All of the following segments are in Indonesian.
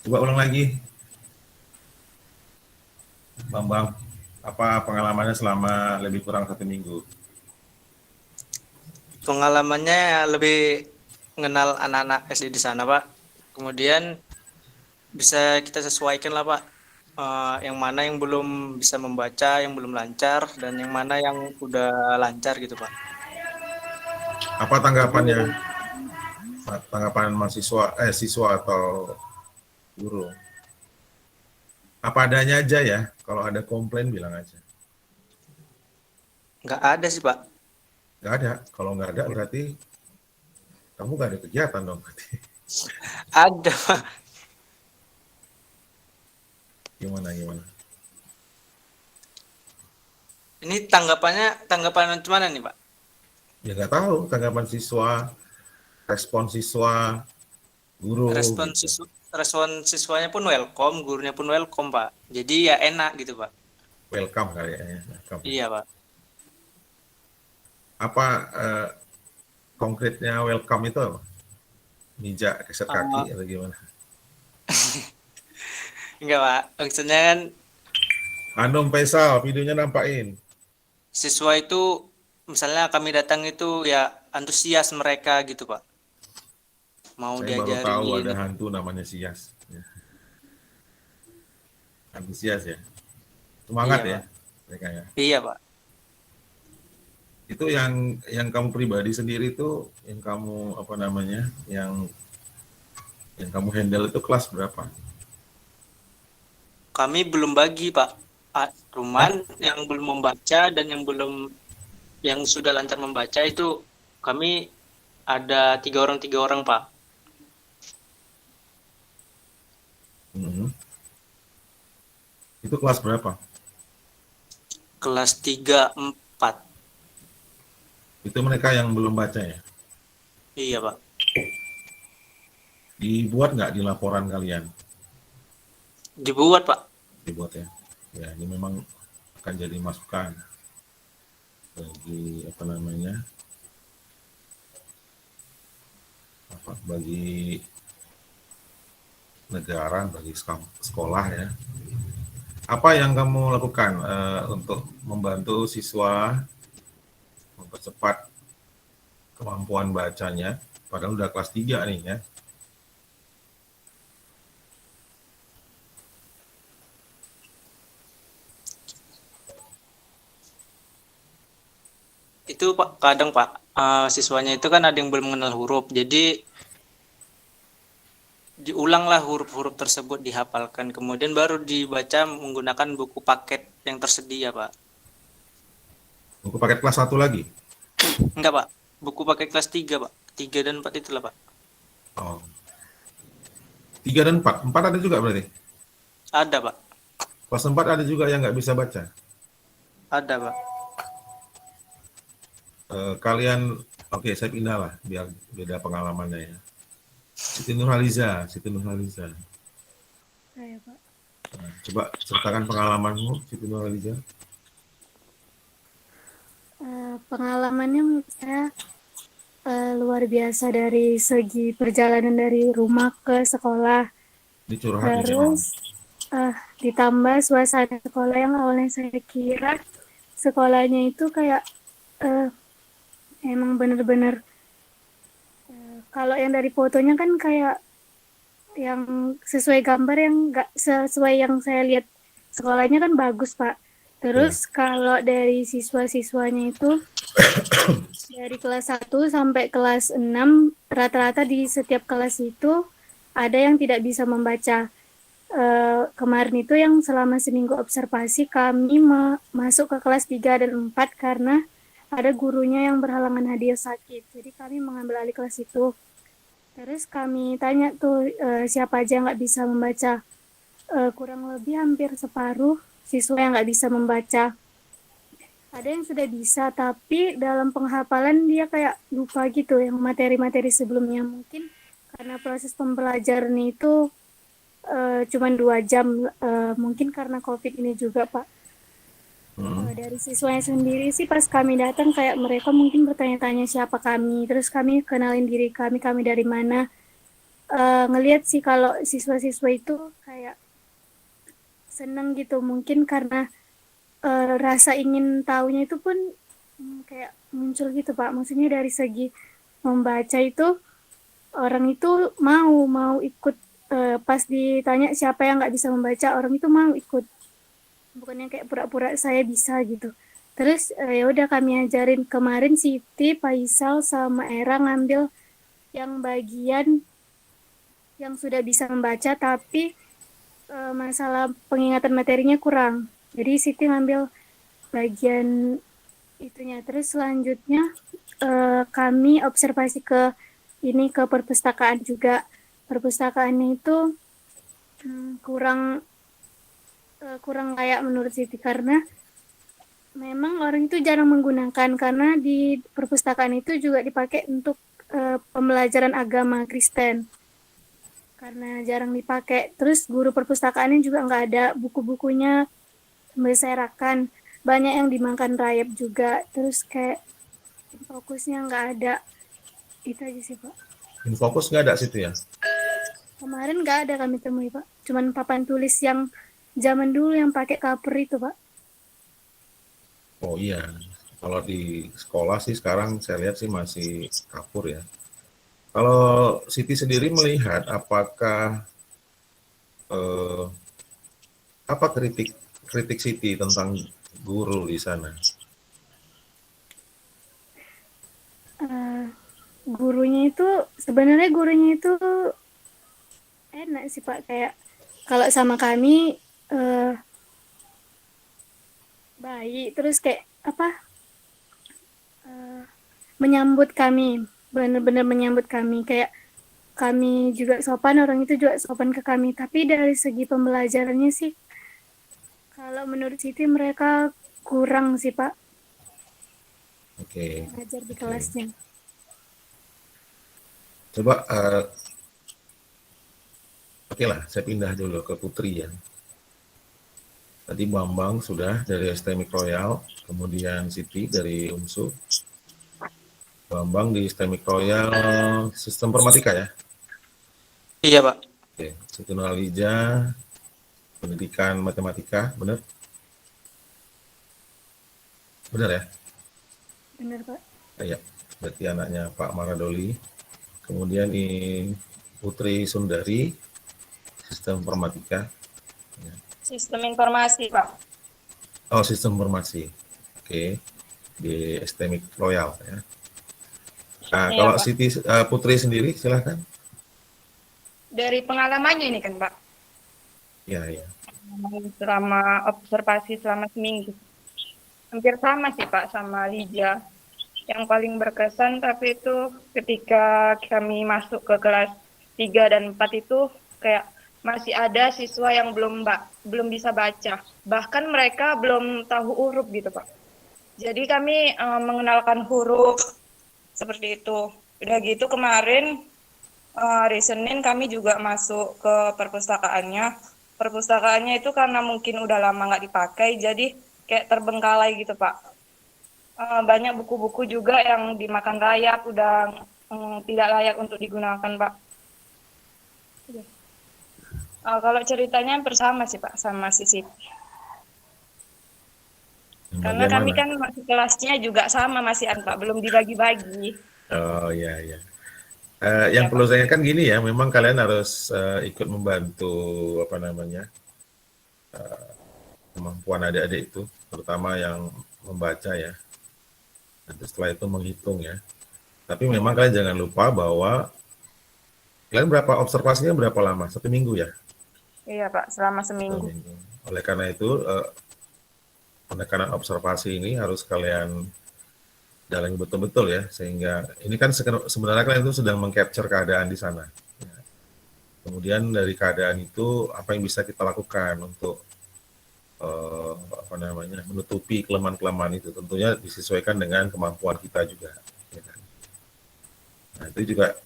Coba ulang lagi, Bambang. Apa pengalamannya selama lebih kurang 1 minggu? Pengalamannya lebih mengenal anak-anak SD di sana, Pak. Kemudian bisa kita sesuaikan lah, Pak. Yang mana yang belum bisa membaca, yang belum lancar, dan yang mana yang udah lancar gitu, Pak. Apa tanggapannya, tanggapan mahasiswa, siswa atau guru? Apa adanya aja ya. Kalau ada komplain bilang aja. Nggak ada sih, Pak. Nggak ada. Kalau nggak ada berarti kamu nggak ada kegiatan dong. Berarti. Ada, Pak. Gimana gimana? Ini tanggapan mana nih, Pak? Ya nggak tahu tanggapan siswa, respon siswa, guru Respon gitu. siswa, respon siswanya pun welcome, gurunya pun welcome, Pak. Jadi ya enak gitu, Pak. Welcome kali ya. Welcome. Iya, Pak. Apa konkretnya welcome itu apa? Mijak keset kaki Uh, atau gimana? enggak, Pak. Maksudnya kan Anum Faisal, videonya nampakin. siswa itu misalnya kami datang itu ya antusias mereka gitu, Pak. Mau Saya baru tahu diajarin. ada hantu namanya Sias. Ya, antusias ya. Semangat Iya, ya Pak. mereka ya. Iya, Pak. Itu yang kamu pribadi sendiri itu yang kamu apa namanya? Yang kamu handle itu kelas berapa? Kami belum bagi, Pak. Hah? Cuman yang belum membaca dan yang sudah lancar membaca itu kami ada tiga orang, Pak. Mhm. Itu kelas berapa? Kelas 3 4. Itu mereka yang belum baca ya. Iya, Pak. Dibuat nggak di laporan kalian? Dibuat, Pak. Dibuat ya. Ya, ini memang akan jadi masukan bagi apa namanya? Bagi negara, bagi sekolah ya. Apa yang kamu lakukan untuk membantu siswa mempercepat kemampuan bacanya? Padahal udah kelas 3 nih ya. Itu Pak, kadang Pak, siswanya itu kan ada yang belum mengenal huruf. Jadi diulanglah huruf-huruf tersebut dihafalkan. Kemudian baru dibaca menggunakan buku paket yang tersedia, Pak. Buku paket kelas 1 lagi. Enggak, Pak. Buku paket kelas 3 Pak. 3 dan 4 itulah, Pak. Oh, 3 dan 4. 4 ada juga berarti. Ada, Pak. Kelas 4 ada juga yang nggak bisa baca. Ada, Pak. Kalian, oke, saya pindah lah biar beda pengalamannya ya. Siti Nurhaliza, Siti Nurhaliza. Saya, Pak. Nah, coba ceritakan pengalamanmu, Siti Nurhaliza. Pengalamannya menurut saya luar biasa dari segi perjalanan dari rumah ke sekolah. Ini curhat nih memang. Terus ditambah suasana sekolah yang awalnya saya kira sekolahnya itu kayak eh, emang bener-bener kalau yang dari fotonya kan kayak yang sesuai gambar yang nggak sesuai yang saya lihat sekolahnya kan bagus, Pak. Ya. Terus kalau dari siswa-siswanya itu dari kelas 1 sampai kelas 6 rata-rata di setiap kelas itu ada yang tidak bisa membaca. Kemarin itu yang selama seminggu observasi kami masuk ke kelas 3 dan 4 karena ada gurunya yang berhalangan hadir sakit. Jadi kami mengambil alih kelas itu. Terus kami tanya tuh siapa aja yang nggak bisa membaca. Kurang lebih hampir separuh siswa yang nggak bisa membaca. Ada yang sudah bisa, tapi dalam penghafalan dia kayak lupa gitu yang materi-materi sebelumnya. Mungkin karena proses pembelajaran itu cuma 2 jam, mungkin karena COVID ini juga, Pak. Hmm. Dari siswanya sendiri sih pas kami datang kayak mereka mungkin bertanya-tanya siapa kami, terus kami kenalin diri kami dari mana. ngelihat sih kalau siswa-siswa itu kayak seneng gitu, mungkin karena rasa ingin tahunya itu pun kayak muncul gitu Pak. Maksudnya dari segi membaca itu orang itu mau ikut, pas ditanya siapa yang nggak bisa membaca, orang itu mau ikut, bukannya kayak pura-pura saya bisa gitu. Terus ya udah kami ajarin, kemarin Siti, Faisal sama Era ngambil yang bagian yang sudah bisa membaca tapi masalah peningatan materinya kurang. Jadi Siti ngambil bagian itunya. Terus selanjutnya kami observasi ke perpustakaan juga. Perpustakaannya itu kurang layak menurut Siti karena memang orang itu jarang menggunakan, karena di perpustakaan itu juga dipakai untuk pembelajaran agama Kristen. Karena jarang dipakai. Terus guru perpustakaannya juga nggak ada buku-bukunya berserakan. Banyak yang dimakan rayap juga. Terus kayak fokusnya nggak ada. Itu aja sih Pak. Fokus nggak ada situ ya? Kemarin nggak ada kami temui Pak. Cuman papan tulis yang zaman dulu yang pakai cover itu Pak. Oh iya, kalau di sekolah sih sekarang saya lihat sih masih kapur ya. Kalau Siti sendiri melihat apakah apa kritik Siti tentang guru di sana? Sebenarnya gurunya itu enak sih Pak, kayak kalau sama kami baik, terus kayak menyambut kami, benar-benar menyambut kami, kayak kami juga sopan, orang itu juga sopan ke kami. Tapi dari segi pembelajarannya sih, kalau menurut Siti mereka kurang sih Pak, Oke. ngajar di kelasnya. Coba, oke lah, saya pindah dulu ke Putri ya. Tadi Bambang sudah dari STMIK Royal, kemudian Siti dari UNSU. Bambang di STMIK Royal Sistem Informatika ya? Iya Pak. Oke, Siti Nurhaliza Pendidikan Matematika, benar? Benar ya? Benar Pak. Iya, berarti anaknya Pak Maradoli. Kemudian ini Putri Sundari, Sistem Informatika. Sistem informasi, Pak. Oh, Sistem Informasi. Oke, di STMIK Royal ya. Nah, Iya, kalau Pak. Siti Putri sendiri, silahkan. Dari pengalamannya ini kan, Pak. Ya, ya. Selama observasi selama seminggu. Hampir sama sih, Pak, sama Lija. Yang paling berkesan tapi itu ketika kami masuk ke kelas 3 dan 4 itu kayak masih ada siswa yang belum bisa baca. Bahkan mereka belum tahu huruf gitu, Pak. Jadi kami mengenalkan huruf seperti itu. Udah gitu kemarin hari Senin kami juga masuk ke perpustakaannya. Perpustakaannya itu karena mungkin udah lama nggak dipakai, jadi kayak terbengkalai gitu, Pak. Banyak buku-buku juga yang dimakan rayap, udah tidak layak untuk digunakan, Pak. Kalau ceritanya hampir sama sih Pak, sama si Siti. Karena kami kan masih kelasnya juga sama masih Pak, belum dibagi-bagi. Oh iya, iya. Yang perlu saya kan gini ya, memang kalian harus ikut membantu apa namanya kemampuan adik-adik itu, terutama yang membaca ya. Nanti setelah itu menghitung ya. Tapi memang kalian jangan lupa bahwa kalian observasinya berapa lama? 1 minggu ya? Iya Pak, selama seminggu. Oleh karena itu, penekanan observasi ini harus kalian jalani betul-betul ya, sehingga ini kan sebenarnya kalian itu sedang meng-capture keadaan di sana. Ya. Kemudian dari keadaan itu, apa yang bisa kita lakukan untuk menutupi kelemahan-kelemahan itu, tentunya disesuaikan dengan kemampuan kita juga. Ya kan? Nah itu juga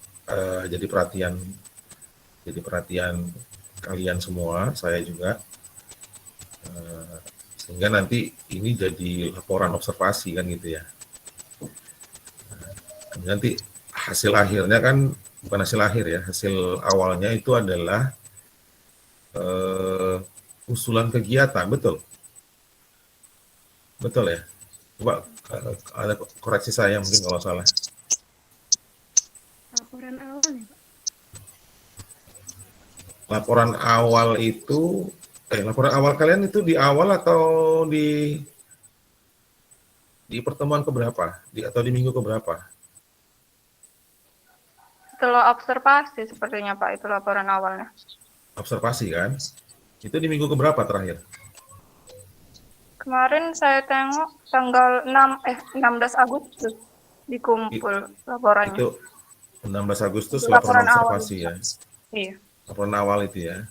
jadi perhatian kalian semua, saya juga, sehingga nanti ini jadi laporan observasi kan gitu ya. Nanti hasil akhirnya kan bukan hasil akhir ya, hasil awalnya itu adalah usulan kegiatan, betul? Betul ya? Coba ada koreksi saya mungkin kalau salah. Laporan awal ya, Pak? Laporan awal itu, laporan awal kalian itu di awal atau di pertemuan keberapa? Atau di minggu keberapa? Setelah observasi sepertinya Pak, itu laporan awalnya. Observasi kan? Itu di minggu keberapa terakhir? Kemarin saya tengok tanggal 16 Agustus dikumpul laporannya. Itu 16 Agustus Itu laporan laporan awal. observasi ya? Iya. Laporan awal itu ya?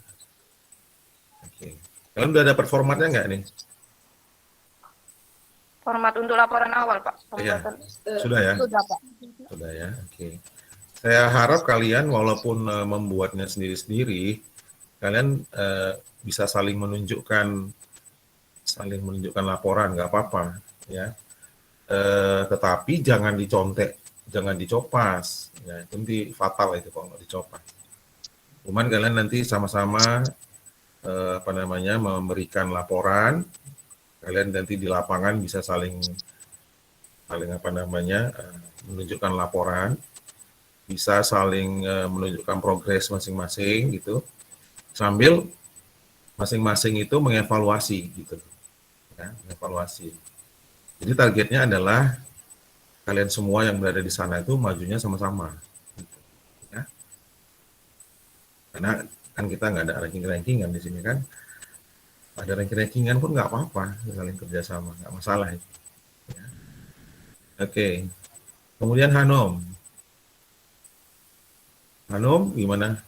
Oke. Kalian udah dapat formatnya nggak nih? Format untuk laporan awal, Pak. Iya. Pembuatan. Sudah ya? Sudah, Pak. Sudah ya, oke. Saya harap kalian walaupun membuatnya sendiri-sendiri, kalian bisa saling menunjukkan laporan, nggak apa-apa, ya. Tetapi jangan dicontek, jangan dicopas, ya. Itu nanti fatal itu kalau nggak dicopas. Cuman kalian nanti sama-sama memberikan laporan, kalian nanti di lapangan bisa saling menunjukkan laporan, bisa saling menunjukkan progres masing-masing gitu, sambil masing-masing itu mengevaluasi gitu, ya, mengevaluasi. Jadi targetnya adalah kalian semua yang berada di sana itu majunya sama-sama, gitu, ya. Karena kan kita nggak ada ranking-rankingan di sini kan, ada ranking-rankingan pun nggak apa-apa, saling kerjasama, nggak masalah itu. Ya. Oke, kemudian Hanum, gimana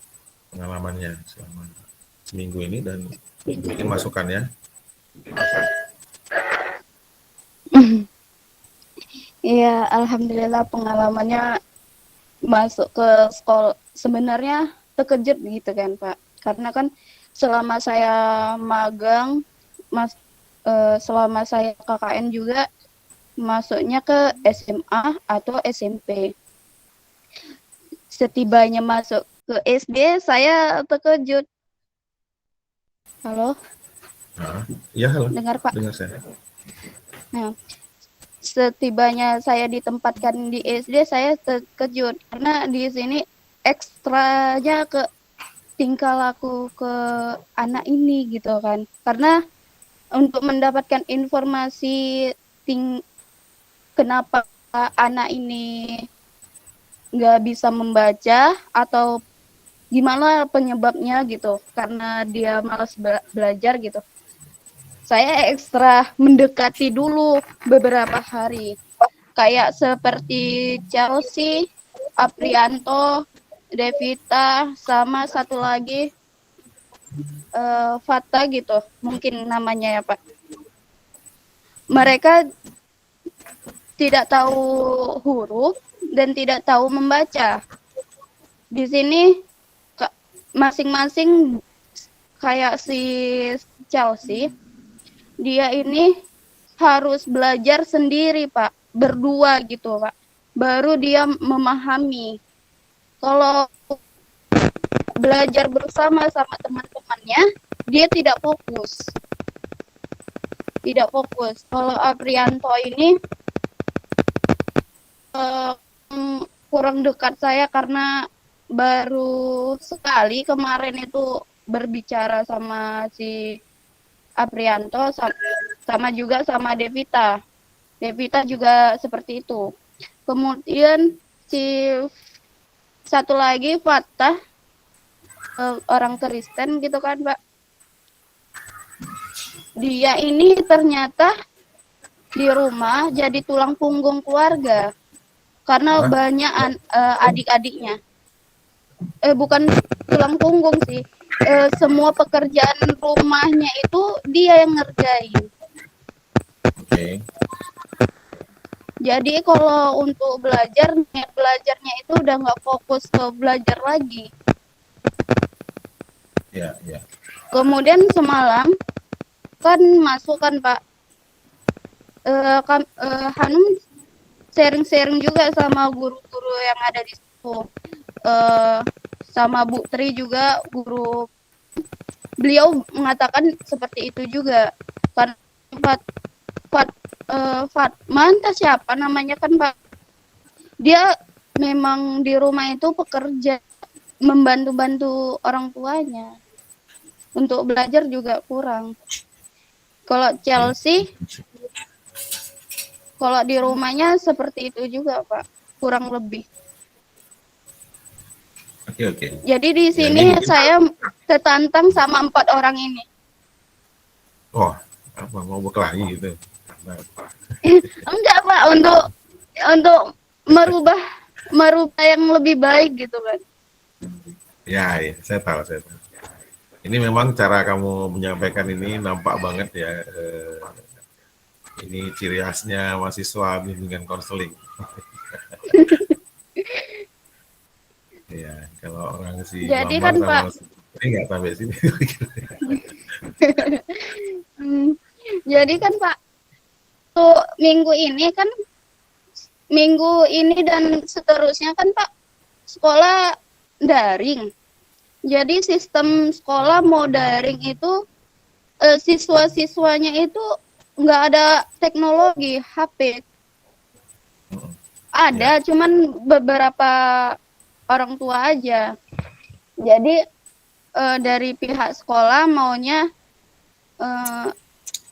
pengalamannya selama seminggu ini dan mungkin masukannya? Iya, alhamdulillah pengalamannya masuk ke sekolah sebenarnya terkejut gitu kan Pak, karena kan selama saya magang, selama saya KKN juga masuknya ke SMA atau SMP. Setibanya masuk ke SD, saya terkejut. Halo? Ya, halo. Dengar Pak? Dengar saya. Nah, setibanya saya ditempatkan di SD, saya terkejut karena di sini ekstranya ke tingkah laku ke anak ini gitu kan. Karena untuk mendapatkan informasi kenapa anak ini nggak bisa membaca atau gimana penyebabnya gitu, karena dia malas belajar gitu. Saya ekstra mendekati dulu beberapa hari. Kayak seperti Chelsea, Aprianto, Devita, sama satu lagi Fata gitu, mungkin namanya ya Pak. Mereka tidak tahu huruf dan tidak tahu membaca. Di sini masing-masing kayak si Chelsea, dia ini harus belajar sendiri Pak, berdua gitu Pak, baru dia memahami. Kalau belajar bersama sama teman-temannya, dia tidak fokus. Kalau Aprianto ini kurang dekat saya karena baru sekali kemarin itu berbicara sama si Aprianto, sama juga sama Devita. Devita juga seperti itu. Kemudian si satu lagi Fatah, orang Kristen gitu kan Pak. Dia ini ternyata di rumah jadi tulang punggung keluarga karena banyak adik-adiknya. Bukan tulang punggung sih. Semua pekerjaan rumahnya itu dia yang ngerjain. Oke. Jadi kalau untuk belajarnya itu udah nggak fokus ke belajar lagi. Ya. Kemudian semalam kan masuk kan Pak, Hanum sharing-sharing juga sama guru-guru yang ada di situ. sama Bu Tri juga guru beliau mengatakan seperti itu juga. Karena Fat, Fat, Fatma entah siapa namanya kan Pak. Dia memang di rumah itu pekerja, membantu-bantu orang tuanya. Untuk belajar juga kurang. Kalau Chelsea, kalau di rumahnya seperti itu juga Pak, kurang lebih. Oke. Jadi di Ya, sini ini mungkin, saya tertantang sama 4 orang ini. oh, apa, mau berkelahi gitu. Nah, Enggak Pak, untuk merubah yang lebih baik gitu kan. ya, saya tahu. Ini memang cara kamu menyampaikan ini nampak banget ya. Ini ciri khasnya mahasiswa bimbingan konseling. Ya, kalau orang si Jadi Bambang kan Pak, sama si ini nggak sampai sini. jadi kan Pak, tuh minggu ini dan seterusnya kan Pak, sekolah daring. Jadi sistem sekolah mau daring itu siswa-siswanya itu nggak ada teknologi HP. Ada, cuman beberapa orang tua aja. Jadi dari pihak sekolah maunya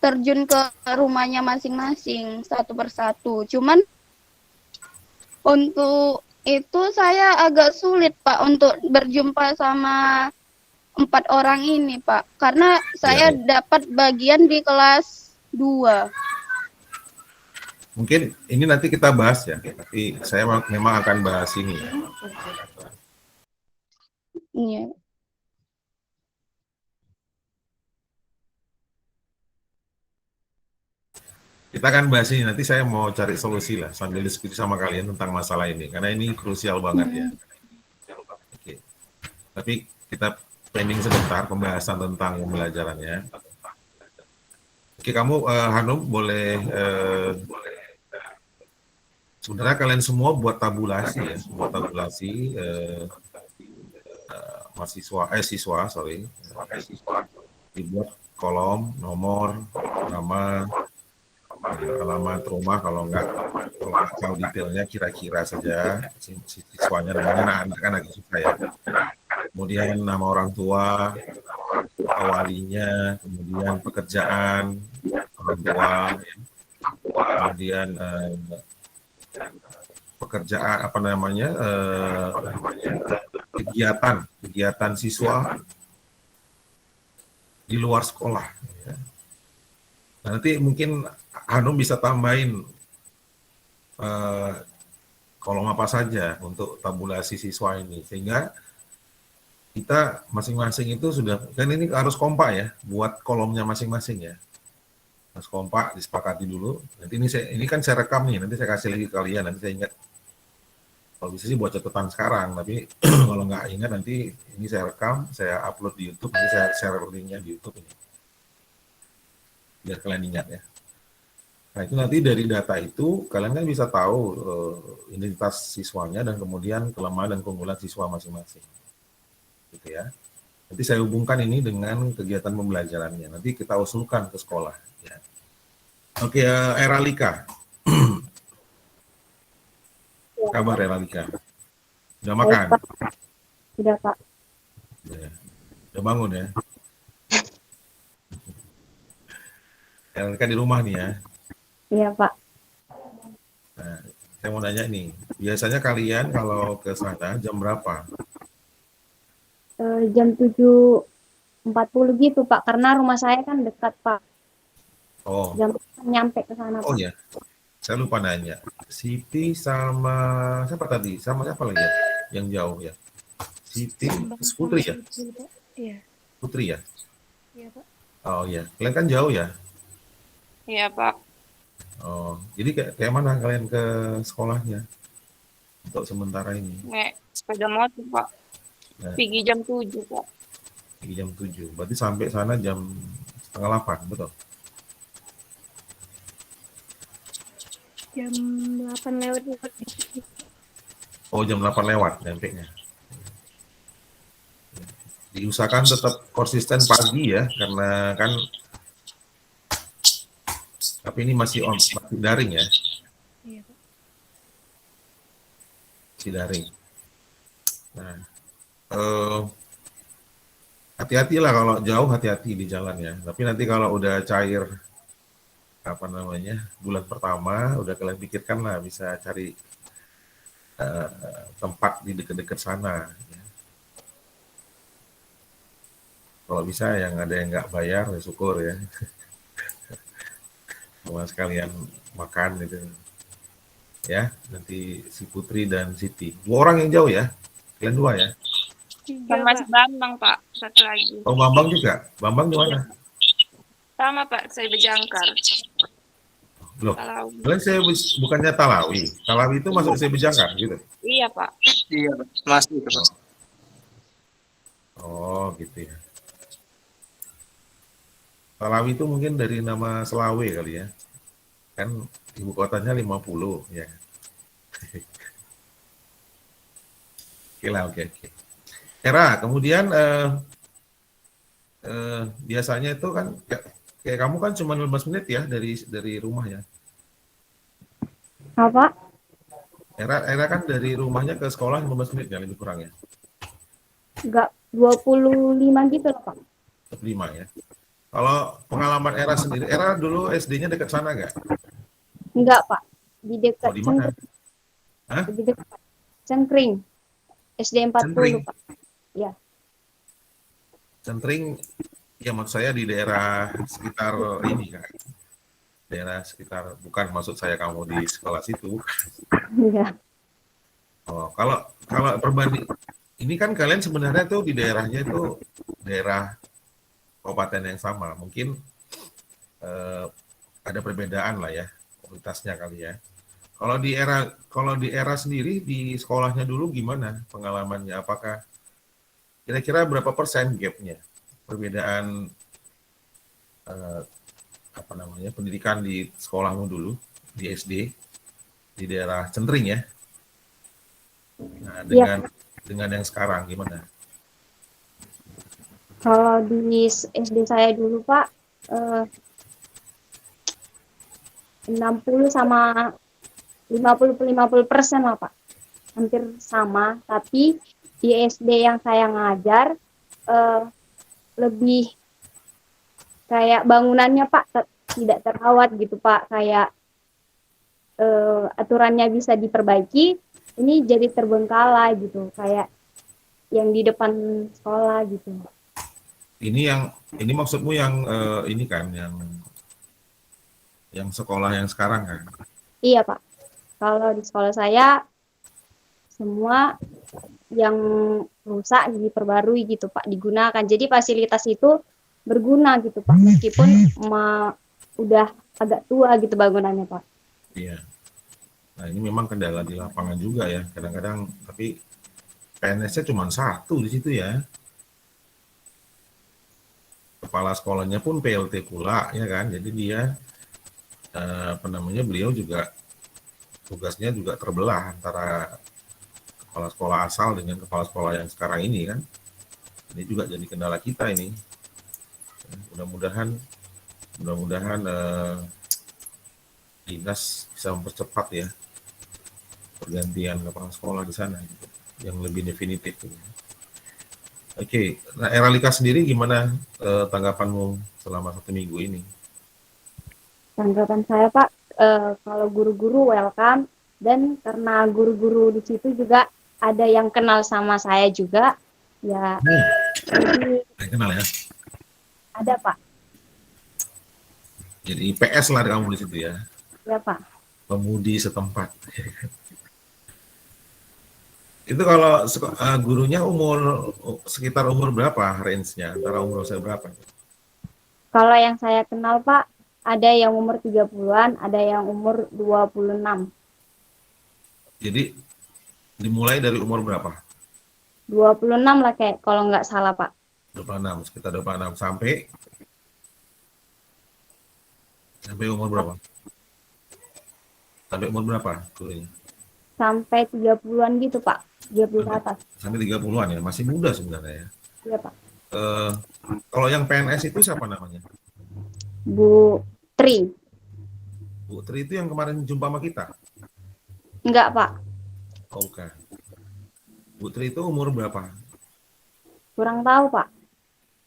terjun ke rumahnya masing-masing satu persatu. Cuman untuk itu saya agak sulit Pak untuk berjumpa sama 4 orang ini Pak, karena saya dapat bagian di kelas 2. Mungkin ini nanti kita bahas ya, tapi saya memang akan bahas ini ya. Iya. Kita akan bahas ini, nanti saya mau cari solusi lah, sambil diskusi sama kalian tentang masalah ini, karena ini krusial banget ya. Oke. Tapi kita pending sebentar pembahasan tentang pembelajarannya. Oke, kamu Hanum boleh, sebenarnya kalian semua buat tabulasi ya, siswa, dibuat kolom, nomor, nama, alamat rumah, kalau nggak tahu detailnya kira-kira saja siswanya, namanya anak kan agak susah ya. Kemudian nama orang tua, walinya, kemudian pekerjaan orang tua, kemudian pekerjaan apa namanya, kegiatan siswa di luar sekolah. Ya. Nah, nanti mungkin Hanum bisa tambahin kolom apa saja untuk tabulasi siswa ini, sehingga kita masing-masing itu sudah, kan ini harus kompak ya, buat kolomnya masing-masing ya, harus kompak, disepakati dulu. Nanti ini kan saya rekam nih, nanti saya kasih lagi ke kalian, nanti saya ingat. Kalau bisa sih buat catatan sekarang, tapi kalau nggak ingat nanti ini saya rekam, saya upload di YouTube, nanti saya share linknya di YouTube ini, biar kalian ingat ya. Nah itu nanti dari data itu kalian kan bisa tahu identitas siswanya dan kemudian kelemahan dan keunggulan siswa masing-masing, gitu ya. Nanti saya hubungkan ini dengan kegiatan pembelajarannya. Nanti kita usulkan ke sekolah. Ya. Oke, Eralika. Kabar Eralika? Udah makan? Sudah Pak. Ya. Udah bangun ya? Eralika di rumah nih ya? Iya Pak. Nah, saya mau nanya nih, biasanya kalian kalau ke sana jam berapa? Jam 7.40 gitu Pak, karena rumah saya kan dekat Pak. Oh, Jam nyampe ke sana oh Pak. ya, saya lupa nanya. Siti sama siapa tadi? Sama siapa lagi ya? Yang jauh ya? Siti, Putri ya? Iya. Putri ya? Iya Pak. Oh iya, kalian kan jauh ya? Iya, Pak. Oh, jadi kayak mana kalian ke sekolahnya untuk sementara ini? Naik sepeda motor, Pak. Nah, Pergi jam 7, Pak. di jam 7. Berarti sampai sana jam setengah 8, betul? Jam 8 lewat. Oh, jam 8 lewat nyampe-nya. diusahakan tetap konsisten pagi ya, karena kan tapi ini masih daring ya, Iya, Pak. masih daring. Nah, hati-hatilah kalau jauh, hati-hati di jalan ya. Tapi nanti kalau udah cair apa namanya bulan pertama, udah kalian pikirkan lah bisa cari tempat di dekat-dekat sana. Ya. Kalau bisa yang ada yang nggak bayar, ya syukur ya. Cuma sekalian makan gitu. Ya, nanti si Putri dan Siti. 2 orang yang jauh ya? Kalian 2 ya? 3, Sama Pak. si Bambang, Pak. Satu lagi. Oh, Bambang juga? Bambang di mana? Sama, Pak. Saya Bejangkar. Loh, Kalau kalian saya bukannya Talawi. Talawi itu masuk saya Bejangkar gitu? iya, Pak. Iya, Pak. Masih itu, Pak. Oh, gitu ya. Talawi itu mungkin dari nama Selawe kali ya. Kan ibu kotanya 50 ya. Oke lah, oke. Era, kemudian biasanya itu kan kayak kamu kan cuma 15 menit ya dari rumah ya. Apa? Era kan dari rumahnya ke sekolah 15 menit ya, lebih kurang ya. Enggak 25 gitu loh, Pak. 5 ya. Kalau pengalaman Era sendiri, Era dulu SD-nya dekat sana nggak? Enggak, Pak. Di dekat Oh, di mana? Cengkring. Hah? Di dekat Cengkring. SD 40, Centring. Pak. Ya. Centring, ya maksud saya di daerah sekitar ini kan. Daerah sekitar, bukan maksud saya kamu di sekolah situ. Iya. Oh, kalau perbanding, ini kan kalian sebenarnya tuh di daerahnya itu daerah kabupaten yang sama. Mungkin ada perbedaan lah ya, kualitasnya kali ya. Kalau di era sendiri di sekolahnya dulu gimana pengalamannya? Apakah kira-kira berapa persen gapnya perbedaan apa namanya pendidikan di sekolahmu dulu di SD di daerah Centring ya? Nah, dengan yang sekarang gimana? Kalau di SD saya dulu, Pak, 60 sama 50% lah, Pak. Hampir sama, tapi di SD yang saya ngajar lebih kayak bangunannya, Pak, tidak terawat gitu, Pak. Kayak aturannya bisa diperbaiki, ini jadi terbengkalai gitu, kayak yang di depan sekolah gitu. Ini maksudmu yang ini kan yang sekolah yang sekarang kan? Iya, Pak. Kalau di sekolah saya semua yang rusak diperbarui gitu, Pak, digunakan. Jadi fasilitas itu berguna gitu, Pak, meskipun udah agak tua gitu bangunannya, Pak. Iya. Nah, ini memang kendala di lapangan juga ya. Kadang-kadang tapi PNS-nya cuma 1 di situ ya. Kepala sekolahnya pun PLT pula ya kan. Jadi dia apa namanya beliau juga tugasnya juga terbelah antara kepala sekolah asal dengan kepala sekolah yang sekarang ini kan. Ini juga jadi kendala kita ini. Mudah-mudahan dinas bisa mempercepat ya pergantian kepala sekolah di sana gitu, yang lebih definitif. Gitu. Oke, nah Era Lika sendiri gimana tanggapanmu selama 1 minggu ini? Tanggapan saya, Pak, kalau guru-guru welcome, dan karena guru-guru di situ juga ada yang kenal sama saya juga, ya jadi Saya kenal ya. ada, Pak. Jadi PS lah kamu di situ ya. Ya, Pak. Pemudi setempat. Itu kalau gurunya sekitar umur berapa range-nya? Antara umur saya berapa? Kalau yang saya kenal, Pak, ada yang umur 30-an, ada yang umur 26. Jadi dimulai dari umur berapa? 26 lah kayak kalau nggak salah, Pak. 26, sekitar 26 sampai umur berapa? Sampai umur berapa gurunya? Sampai 30-an gitu, Pak. 30 ke atas. Sampai 30-an ya, masih muda sebenarnya ya. Iya, Pak. Eh, kalau yang PNS itu siapa namanya? Bu Tri. Bu Tri itu yang kemarin jumpa sama kita? Enggak, Pak. Oh, bukan. Bu Tri itu umur berapa? Kurang tahu, Pak.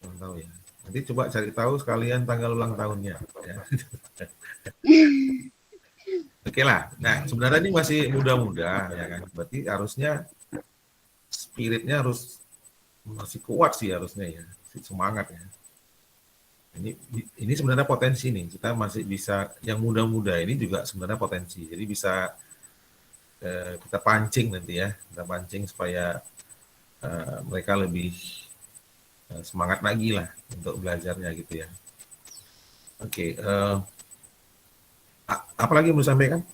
Belum tahu ya. Nanti coba cari tahu sekalian tanggal ulang tahunnya. Ya. Oke lah. Nah, sebenarnya ini masih muda-muda, ya kan. Berarti harusnya spiritnya harus masih kuat sih harusnya ya, semangat ya. Ini sebenarnya potensi nih. Kita masih bisa yang muda-muda ini juga sebenarnya potensi. Jadi bisa kita pancing nanti ya, kita pancing supaya mereka lebih semangat lagi lah untuk belajarnya gitu ya. Oke, apa lagi yang mau sampaikan?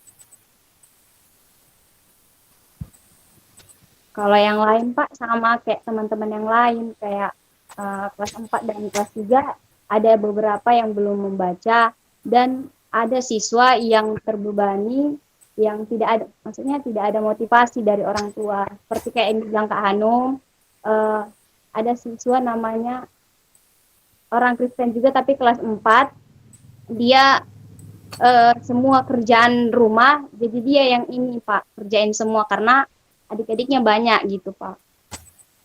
Kalau yang lain, Pak, sama kayak teman-teman yang lain, kayak kelas 4 dan kelas 3, ada beberapa yang belum membaca, dan ada siswa yang terbebani, yang tidak ada, maksudnya tidak ada motivasi dari orang tua. Seperti kayak yang bilang Kak Hanum, ada siswa namanya orang Kristen juga, tapi kelas 4, dia semua kerjaan rumah, jadi dia yang ini, Pak, kerjain semua, karena adik-adiknya banyak gitu, Pak.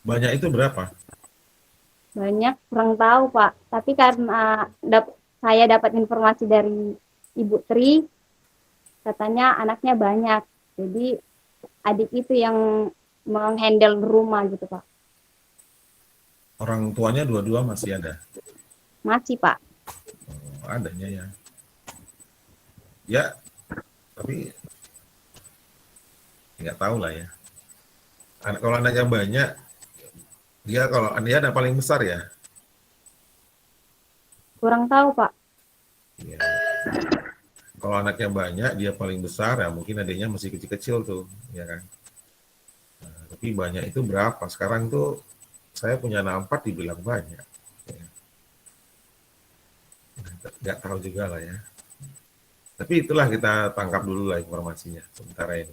Banyak itu berapa? Banyak, kurang tahu, Pak. Tapi karena saya dapat informasi dari Ibu Tri, katanya anaknya banyak. Jadi adik itu yang menghandle rumah gitu, Pak. Orang tuanya dua-dua masih ada? Masih, Pak. Oh, adanya ya. Ya, tapi nggak tahu lah ya. Kalau anaknya banyak, kalau dia ada paling besar ya. Kurang tahu, Pak. Ya. Kalau anaknya banyak, dia paling besar ya mungkin adiknya masih kecil-kecil tuh, ya kan. Nah, tapi banyak itu berapa? Sekarang tuh saya punya anak 4 dibilang banyak. Ya. Nggak tahu juga lah ya. Tapi itulah kita tangkap dulu lah informasinya sementara ini.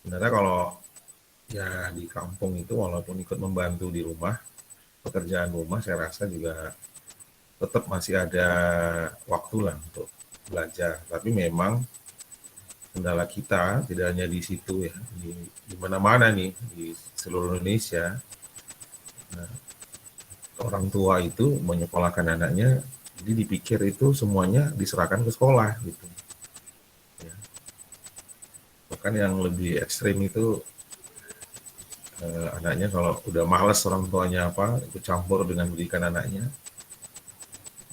Sebenarnya kalau ya di kampung itu walaupun ikut membantu di rumah, pekerjaan rumah saya rasa juga tetap masih ada waktu lah untuk belajar. Tapi memang kendala kita tidak hanya di situ ya, di mana-mana nih di seluruh Indonesia. Nah, orang tua itu menyekolahkan anaknya, jadi dipikir itu semuanya diserahkan ke sekolah gitu. Ya. Bahkan yang lebih ekstrim itu anaknya kalau udah males orang tuanya apa ikut campur dengan pendidikan anaknya,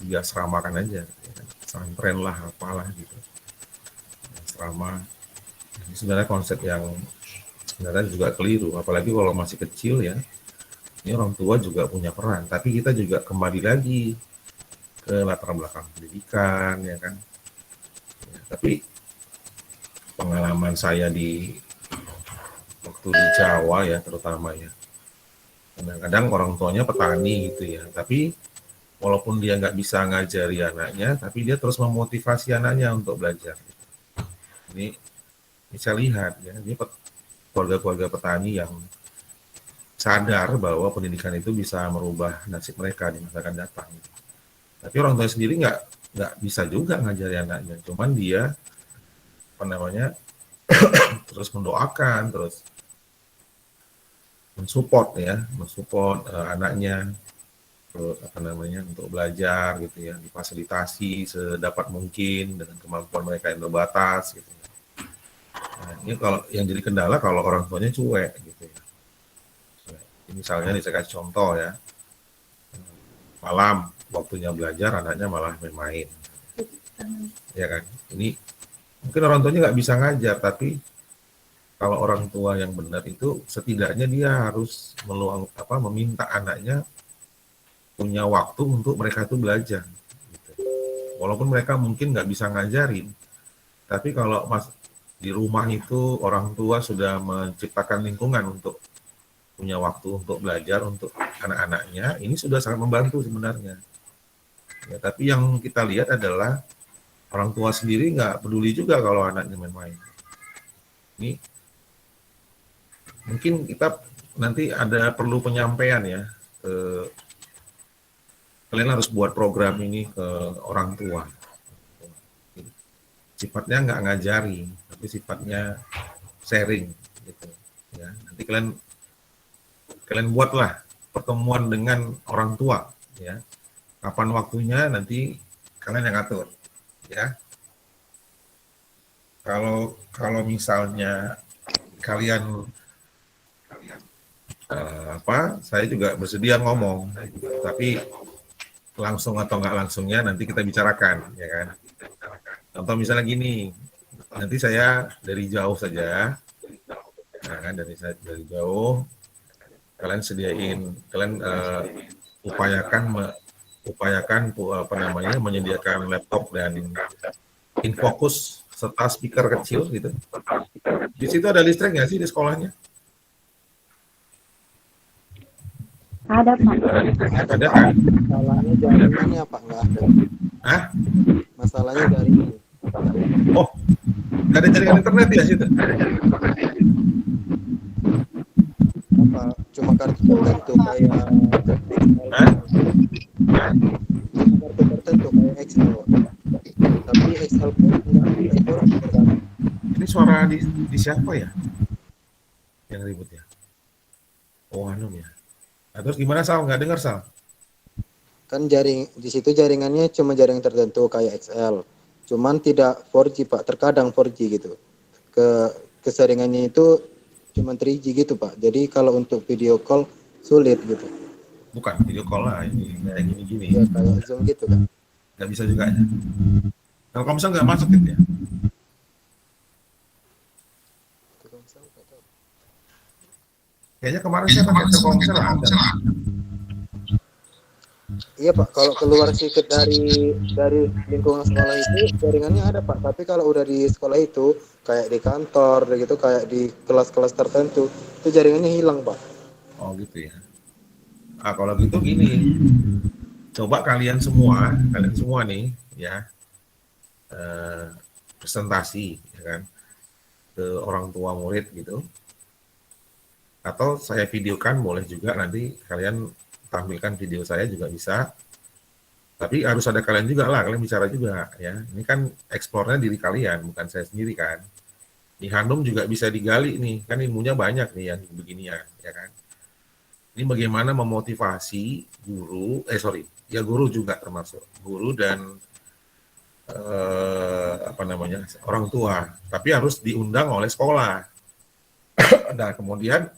dia seramakan aja, ya kan? Pesantren lah apalah gitu, asrama. Ini sebenarnya konsep yang sebenarnya juga keliru, apalagi kalau masih kecil ya. Ini orang tua juga punya peran, tapi kita juga kembali lagi ke latar belakang pendidikan, ya kan. Ya, tapi pengalaman saya di waktu di Jawa ya terutama ya, kadang-kadang orang tuanya petani gitu ya, tapi walaupun dia nggak bisa ngajari anaknya, tapi dia terus memotivasi anaknya untuk belajar. Ini bisa lihat ya, ini keluarga-keluarga petani yang sadar bahwa pendidikan itu bisa merubah nasib mereka di masa akan datang. Tapi orang tua sendiri nggak bisa juga ngajari anaknya, cuman dia apa namanya terus mendoakan, terus mensupport anaknya apa namanya untuk belajar gitu ya, difasilitasi sedapat mungkin dengan kemampuan mereka yang terbatas gitu. Nah, ini kalau yang jadi kendala kalau orang tuanya cuek gitu ya. Misalnya nih saya kasih contoh ya, malam waktunya belajar anaknya malah main-main, ya kan. Ini mungkin orang tuanya nggak bisa ngajar, tapi kalau orang tua yang benar itu setidaknya dia harus meminta anaknya punya waktu untuk mereka itu belajar. Gitu. Walaupun mereka mungkin nggak bisa ngajarin, tapi kalau di rumah itu orang tua sudah menciptakan lingkungan untuk punya waktu untuk belajar untuk anak-anaknya, ini sudah sangat membantu sebenarnya. Ya, tapi yang kita lihat adalah orang tua sendiri nggak peduli juga kalau anaknya main-main. Ini mungkin kita nanti ada perlu penyampaian ya eh, kalian harus buat program ini ke orang tua. Sifatnya nggak ngajari, tapi sifatnya sharing gitu ya. Nanti kalian buatlah pertemuan dengan orang tua ya. Kapan waktunya nanti kalian yang atur ya. Kalau misalnya kalian saya juga bersedia ngomong, tapi langsung atau nggak langsungnya nanti kita bicarakan ya kan. Contoh misalnya gini, nanti saya dari jauh saja, nah kan dari jauh, kalian upayakan menyediakan laptop dan infocus serta speaker kecil gitu. Di situ ada listrik nggak sih di sekolahnya? Ada, Pak. Ada kan? Masalahnya jaringannya Pak, nggak ada. Hah? Masalahnya jaringan. Oh, nggak ada jaringan internet ya situ? Apa? Cuma kartu tertentu kayak Hah? cuma kartu tertentu kayak Excel. Tapi Excel pun nggak kurang. Ini suara di siapa ya? Yang ribut ya? Oh, Hanum ya. Nah, terus gimana Sal? Nggak dengar Sal? Kan di situ jaringannya cuma jaringan tertentu kayak XL. Cuman tidak 4G Pak, terkadang 4G gitu. Keseringannya itu cuma 3G gitu Pak. Jadi kalau untuk video call sulit gitu. Bukan video call lah, ini kayak gini-gini. Ya kayak Zoom gitu kan. Nggak bisa juga ya. Telkomsel nggak masuk gitu ya? Kayaknya kemarin saya pakai Telkomsel ada. Iya Pak, kalau keluar sedikit dari lingkungan sekolah itu jaringannya ada Pak. Tapi kalau udah di sekolah itu kayak di kantor gitu, kayak di kelas-kelas tertentu itu jaringannya hilang Pak. Oh gitu ya. Ah kalau gitu gini, coba kalian semua nih ya presentasi ya kan ke orang tua murid gitu. Atau saya videokan boleh juga, nanti kalian tampilkan video saya juga bisa. Tapi harus ada kalian juga lah, kalian bicara juga ya. Ini kan eksplornya diri kalian, bukan saya sendiri kan. Di Hanum juga bisa digali nih, kan ilmunya banyak nih yang beginian ya kan. Ini bagaimana memotivasi guru, guru juga termasuk guru dan orang tua. Tapi harus diundang oleh sekolah. Nah kemudian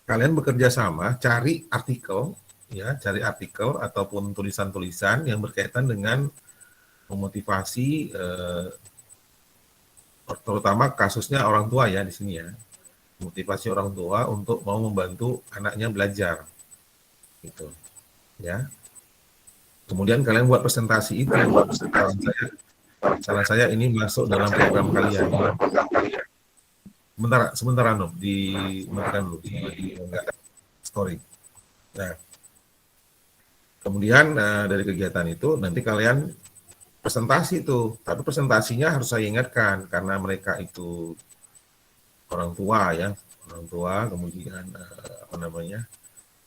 kalian bekerja sama, cari artikel ataupun tulisan-tulisan yang berkaitan dengan memotivasi, terutama kasusnya orang tua ya di sini ya, motivasi orang tua untuk mau membantu anaknya belajar, gitu, ya. Kemudian kalian buat presentasi itu, saran saya ini masuk dalam program kalian. Sebentar Anum, dimatikan dulu di enggak story. Nah, kemudian dari kegiatan itu nanti kalian presentasi tuh, tapi presentasinya harus saya ingatkan karena mereka itu orang tua ya, kemudian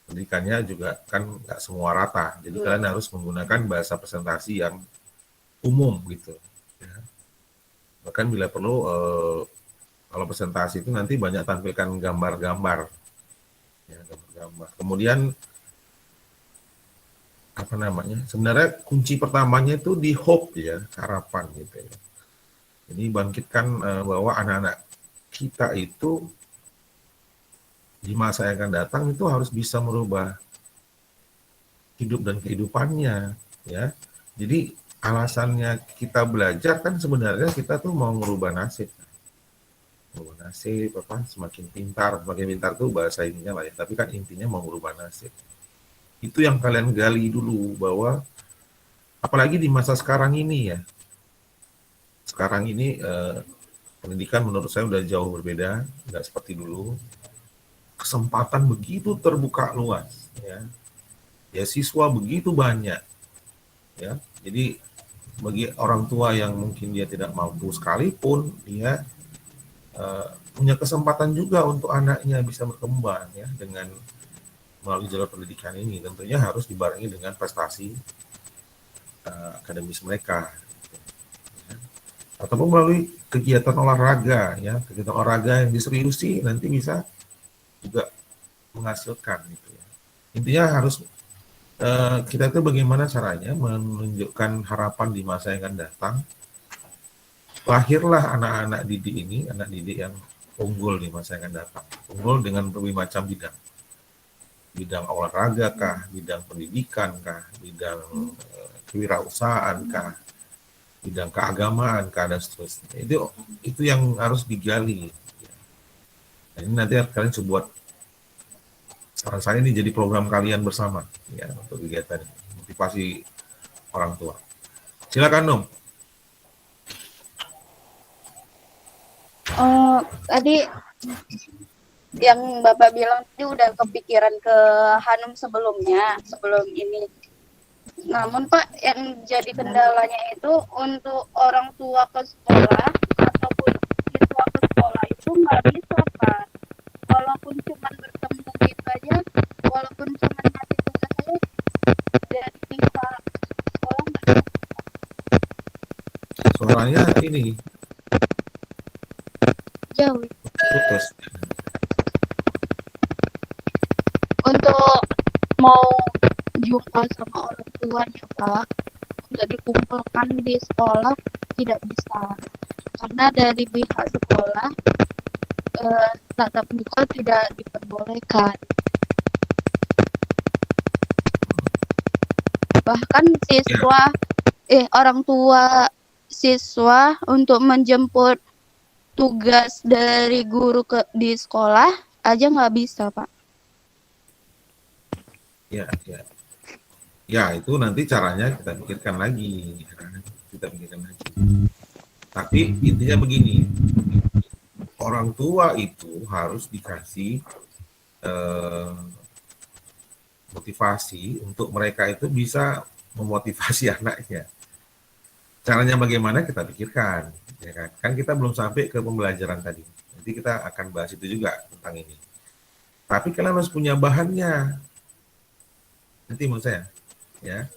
pendidikannya juga kan nggak semua rata, jadi kalian harus menggunakan bahasa presentasi yang umum gitu. Ya. Bahkan bila perlu kalau presentasi itu nanti banyak tampilkan gambar-gambar, ya, gambar-gambar. Kemudian sebenarnya kunci pertamanya itu di hope ya, harapan gitu ya. Jadi bangkitkan bahwa anak-anak kita itu di masa yang akan datang itu harus bisa merubah hidup dan kehidupannya ya. Jadi alasannya kita belajar kan sebenarnya kita tuh mau merubah nasib. Semakin pintar tuh bahasa ininya lah ya, tapi kan intinya mau merubah nasib. Itu yang kalian gali dulu, bahwa apalagi di masa sekarang ini ya, pendidikan menurut saya udah jauh berbeda, nggak seperti dulu. Kesempatan begitu terbuka luas ya, siswa begitu banyak ya. Jadi bagi orang tua yang mungkin dia tidak mampu sekalipun, dia punya kesempatan juga untuk anaknya bisa berkembang ya, dengan melalui jalur pendidikan ini tentunya harus dibarengi dengan prestasi akademis mereka, ataupun melalui kegiatan olahraga ya, kegiatan olahraga yang diseriusi nanti bisa juga menghasilkan gitu ya. Intinya harus kita itu bagaimana caranya menunjukkan harapan di masa yang akan datang. Lahirlah anak-anak didik ini, anak didik yang unggul di masa yang akan datang. Unggul dengan berbagai macam bidang. Bidang olahraga kah, bidang pendidikan kah, bidang kewirausahaan kah, bidang keagamaan kah, dan seterusnya. Itu yang harus digali. Nah, ini nanti kalian coba buat, saran saya ini jadi program kalian bersama ya untuk kegiatan ini, motivasi orang tua. Silakan Num. Tadi yang Bapak bilang tadi udah kepikiran ke Hanum sebelumnya, sebelum ini. Namun Pak, yang jadi kendalanya itu untuk orang tua ke sekolah ataupun siswa ke sekolah itu nggak bisa Pak. Walaupun cuma bertemu gitu aja, walaupun cuma ngasih tugas aja dari pihak sekolah nggak bisa. Suaranya ini Jauh. putus. Untuk mau jumpa sama orang tuanya Pak, untuk dikumpulkan di sekolah tidak bisa karena dari pihak sekolah tatap muka tidak diperbolehkan. Bahkan orang tua siswa untuk menjemput tugas dari guru di sekolah aja nggak bisa Pak. Ya, itu nanti caranya kita pikirkan lagi. Tapi intinya begini, orang tua itu harus dikasih motivasi untuk mereka itu bisa memotivasi anaknya. Caranya bagaimana kita pikirkan, ya kan? Kan kita belum sampai ke pembelajaran tadi. Nanti kita akan bahas itu juga tentang ini. Tapi kalian harus punya bahannya. Nanti menurut saya, ya.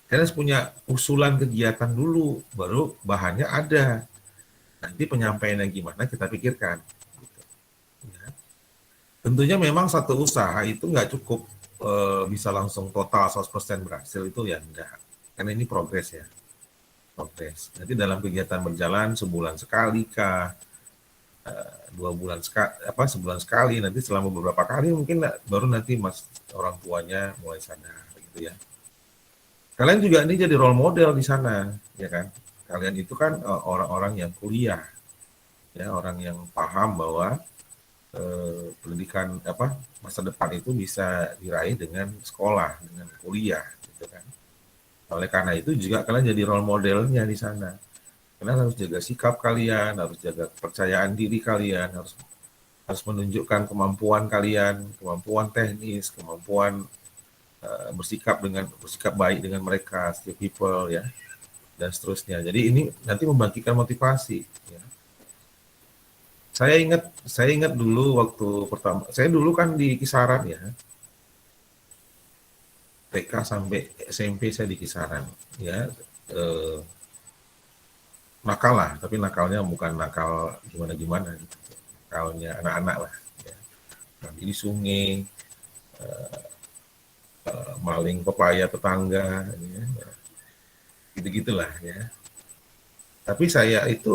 Kalian harus punya usulan kegiatan dulu, baru bahannya ada. Nanti penyampaiannya gimana kita pikirkan. Gitu. Ya. Tentunya memang satu usaha itu nggak cukup bisa langsung total 100% berhasil, itu ya enggak. Karena ini progres ya. Progres. Nanti dalam kegiatan berjalan sebulan sekali kah, 2 bulan sekali, sebulan sekali, nanti selama beberapa kali mungkin baru nanti orang tuanya mulai sadar gitu ya. Kalian juga ini jadi role model di sana, ya kan? Kalian itu kan orang-orang yang kuliah, ya, orang yang paham bahwa pendidikan masa depan itu bisa diraih dengan sekolah, dengan kuliah, gitu kan? Oleh karena itu juga kalian jadi role modelnya di sana. Kalian harus jaga sikap kalian, harus jaga kepercayaan diri kalian, harus menunjukkan kemampuan kalian, kemampuan teknis, kemampuan bersikap baik dengan mereka, setiap people ya, dan seterusnya. Jadi ini nanti membagikan motivasi. Ya. Saya ingat dulu waktu pertama, saya dulu kan di kisaran ya, TK sampai SMP saya di kisaran, ya. Nakal lah, tapi nakalnya bukan nakal gimana-gimana, gitu. Nakalnya anak-anak lah. Ya. Nanti di sungai, maling pepaya tetangga, ya. Gitu-gitulah ya. Tapi saya itu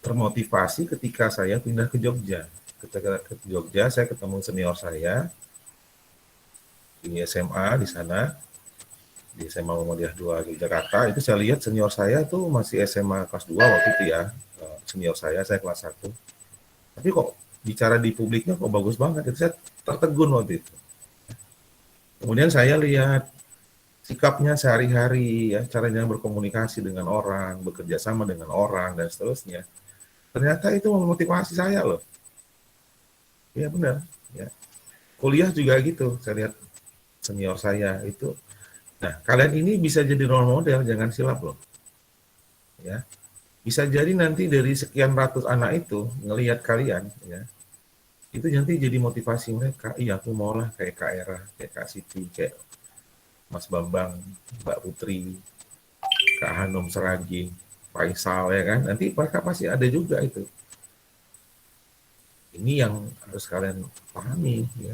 termotivasi ketika saya pindah ke Jogja. Ketika ke Jogja, saya ketemu senior saya di SMA di sana, di SMA Muhammadiyah 2 di Jakarta. Itu saya lihat senior saya tuh masih SMA kelas 2 waktu itu ya. Senior saya kelas 1. Tapi kok bicara di publiknya kok bagus banget. Itu saya tertegun waktu itu. Kemudian saya lihat sikapnya sehari-hari, ya, caranya berkomunikasi dengan orang, bekerja sama dengan orang, dan seterusnya. Ternyata itu memotivasi saya loh. Ya benar. Ya. Kuliah juga gitu, saya lihat senior saya itu. Nah, kalian ini bisa jadi role model, jangan silap loh. Ya, bisa jadi nanti dari sekian ratus anak itu ngelihat kalian, ya, Itu nanti jadi motivasi mereka, iya aku maulah kayak Kak Era, kayak Kak Siti, kayak Mas Bambang, Mbak Putri, Kak Hanum Seragi, Faisal ya kan, nanti mereka pasti ada juga itu. Ini yang harus kalian pahami ya.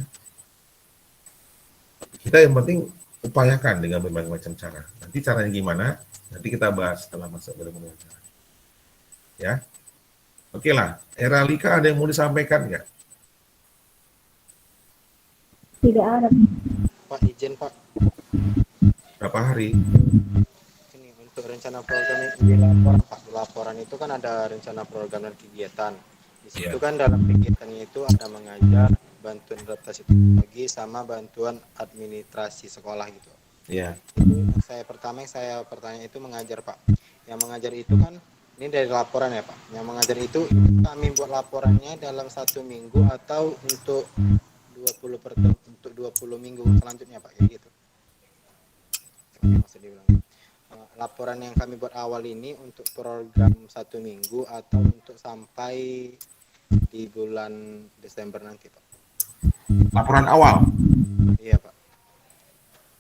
Kita yang penting upayakan dengan berbagai macam cara. Nanti caranya gimana? Nanti kita bahas setelah masuk ke dalam wawancara. Ya, oke lah. Era Lika ada yang mau disampaikan nggak? Tidak ada. Pak, izin Pak. Berapa hari? Ini untuk rencana program di laporan Pak. Di laporan itu kan ada rencana program dan kegiatan. Di situ kan dalam kegiatannya itu ada mengajar, bantuan adaptasi teknologi, sama bantuan administrasi sekolah gitu. Iya. Itu yang saya pertanyaan itu mengajar Pak. Yang mengajar itu kan ini dari laporan ya Pak. Yang mengajar itu kami buat laporannya dalam 1 minggu atau untuk 20 minggu selanjutnya Pak, kayak gitu. Maksud dibilang. Laporan yang kami buat awal ini untuk program 1 minggu atau untuk sampai di bulan Desember nanti Pak. Laporan awal. Iya Pak.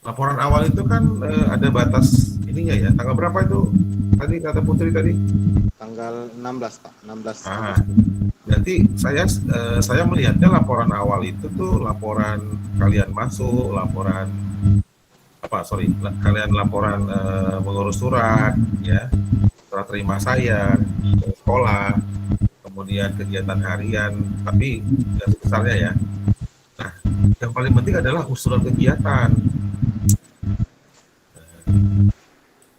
Laporan awal itu kan ada batas ininya ya. Tanggal berapa itu? Tadi kata Putri tadi. Tanggal 16 Pak. 16. Ah, nanti saya melihatnya laporan awal itu tuh laporan kalian masuk, laporan kalian laporan mengurus surat, ya, surat terima saya ke sekolah, kemudian kegiatan harian, tapi tidak sebesarnya ya. Nah, yang paling penting adalah usulan kegiatan.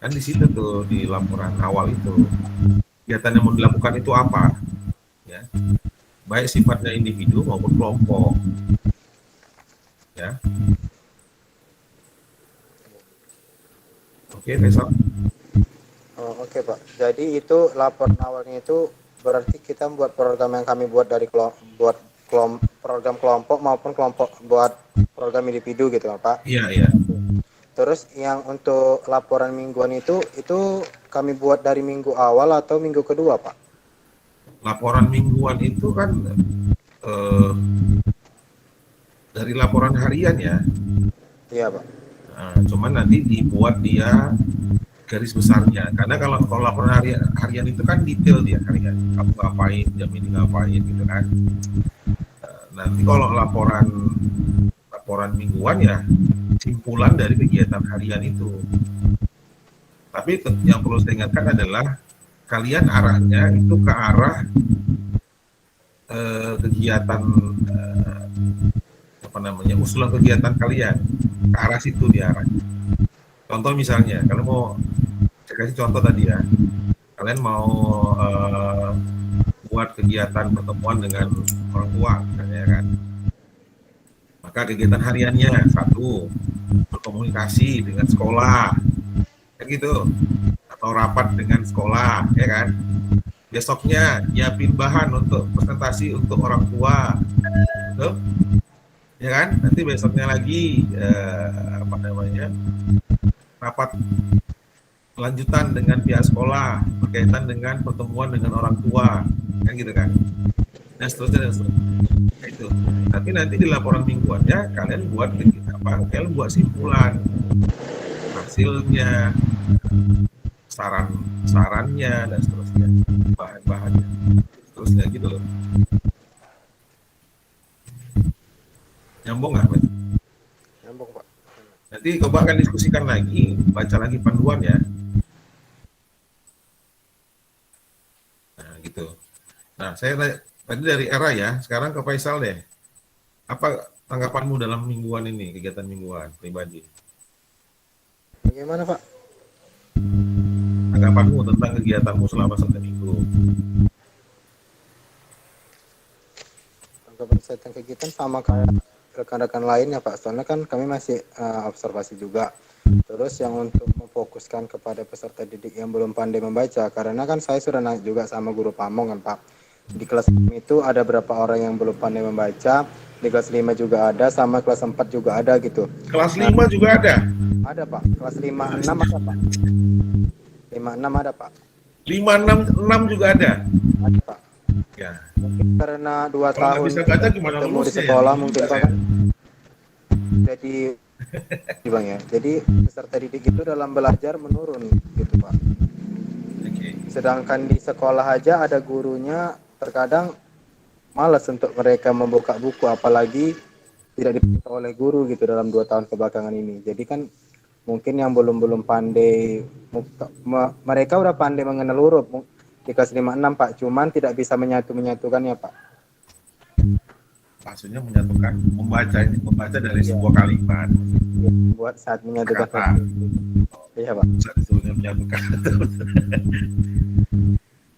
Kan di situ tuh di laporan awal itu kegiatan yang mau dilakukan itu apa, ya, baik sifatnya individu maupun kelompok, ya. Oke, besok. Oh, oke Pak. Jadi itu laporan awalnya itu berarti kita buat program yang kami buat dari program kelompok maupun kelompok buat program individu gitu Pak. Iya, iya. Terus yang untuk laporan mingguan itu kami buat dari minggu awal atau minggu kedua Pak? Laporan mingguan itu kan dari laporan harian ya. Iya Pak. Nah, cuman nanti dibuat dia garis besarnya. Karena kalau laporan harian itu kan detail dia harian. Kamu ngapain, jam ini ngapain gitu kan. Nanti kalau laporan mingguan ya simpulan dari kegiatan harian itu. Tapi yang perlu saya ingatkan adalah kalian arahnya itu ke arah kegiatan usulan kegiatan kalian, ke arah situ dia arahnya. Contoh misalnya, kalau mau saya kasih contoh tadi ya, kalian mau buat kegiatan pertemuan dengan orang tua, misalnya kan. Maka kegiatan hariannya 1, berkomunikasi dengan sekolah, kayak gitu, atau rapat dengan sekolah, ya kan. Besoknya nyiapin bahan untuk presentasi untuk orang tua, gitu. Ya kan. Nanti besoknya lagi rapat lanjutan dengan pihak sekolah berkaitan dengan pertemuan dengan orang tua, kan gitu kan. Dan seterusnya. Nah, itu. Tapi nanti di laporan mingguannya kalian buat kalian buat simpulan hasilnya, sarannya dan seterusnya, bahan-bahannya, seterusnya gitu loh. Nyambung nggak, Pak? Nyambung Pak. Nanti coba akan diskusikan lagi, baca lagi panduan ya. Nah, gitu. Nah, saya tadi dari Era ya, sekarang ke Faisal deh. Apa tanggapanmu dalam mingguan ini, kegiatan mingguan pribadi? Bagaimana Pak? Tanggapanmu tentang kegiatanmu selama 1 minggu? Tanggapan saya tentang kegiatan sama kayak rekan-rekan lainnya Pak. Soalnya kan kami masih observasi juga. Terus yang untuk memfokuskan kepada peserta didik yang belum pandai membaca, karena kan saya sudah naik juga sama guru pamong kan Pak. Di kelas 6 itu ada berapa orang yang belum pandai membaca, di kelas 5 juga ada, sama kelas 4 juga ada gitu. Kelas 5 juga ada? Ada Pak, kelas 5, 6 ada Pak. 5, 6 ada Pak. 5, 6 juga ada? Ada Pak. Ya. Karena 2 Kalau nggak tahun bisa baca gimana ketemu di lulusnya ya? sekolah Bingung mungkin juga Pak saya. kan. Jadi Bang ya. Jadi peserta didik itu dalam belajar menurun gitu Pak. Oke. Sedangkan di sekolah aja ada gurunya terkadang malas untuk mereka membuka buku, apalagi tidak dibuka oleh guru gitu dalam 2 tahun kebelakangan ini. Jadi kan mungkin yang belum pandai, mereka udah pandai mengenal huruf di kelas 5 6 Pak, cuman tidak bisa menyatukannya Pak. Maksudnya menyatukan, membaca dari Iya. sebuah kalimat, Buat saat menyatukan kata. Iya Pak. Bisa disebutnya menyatukan.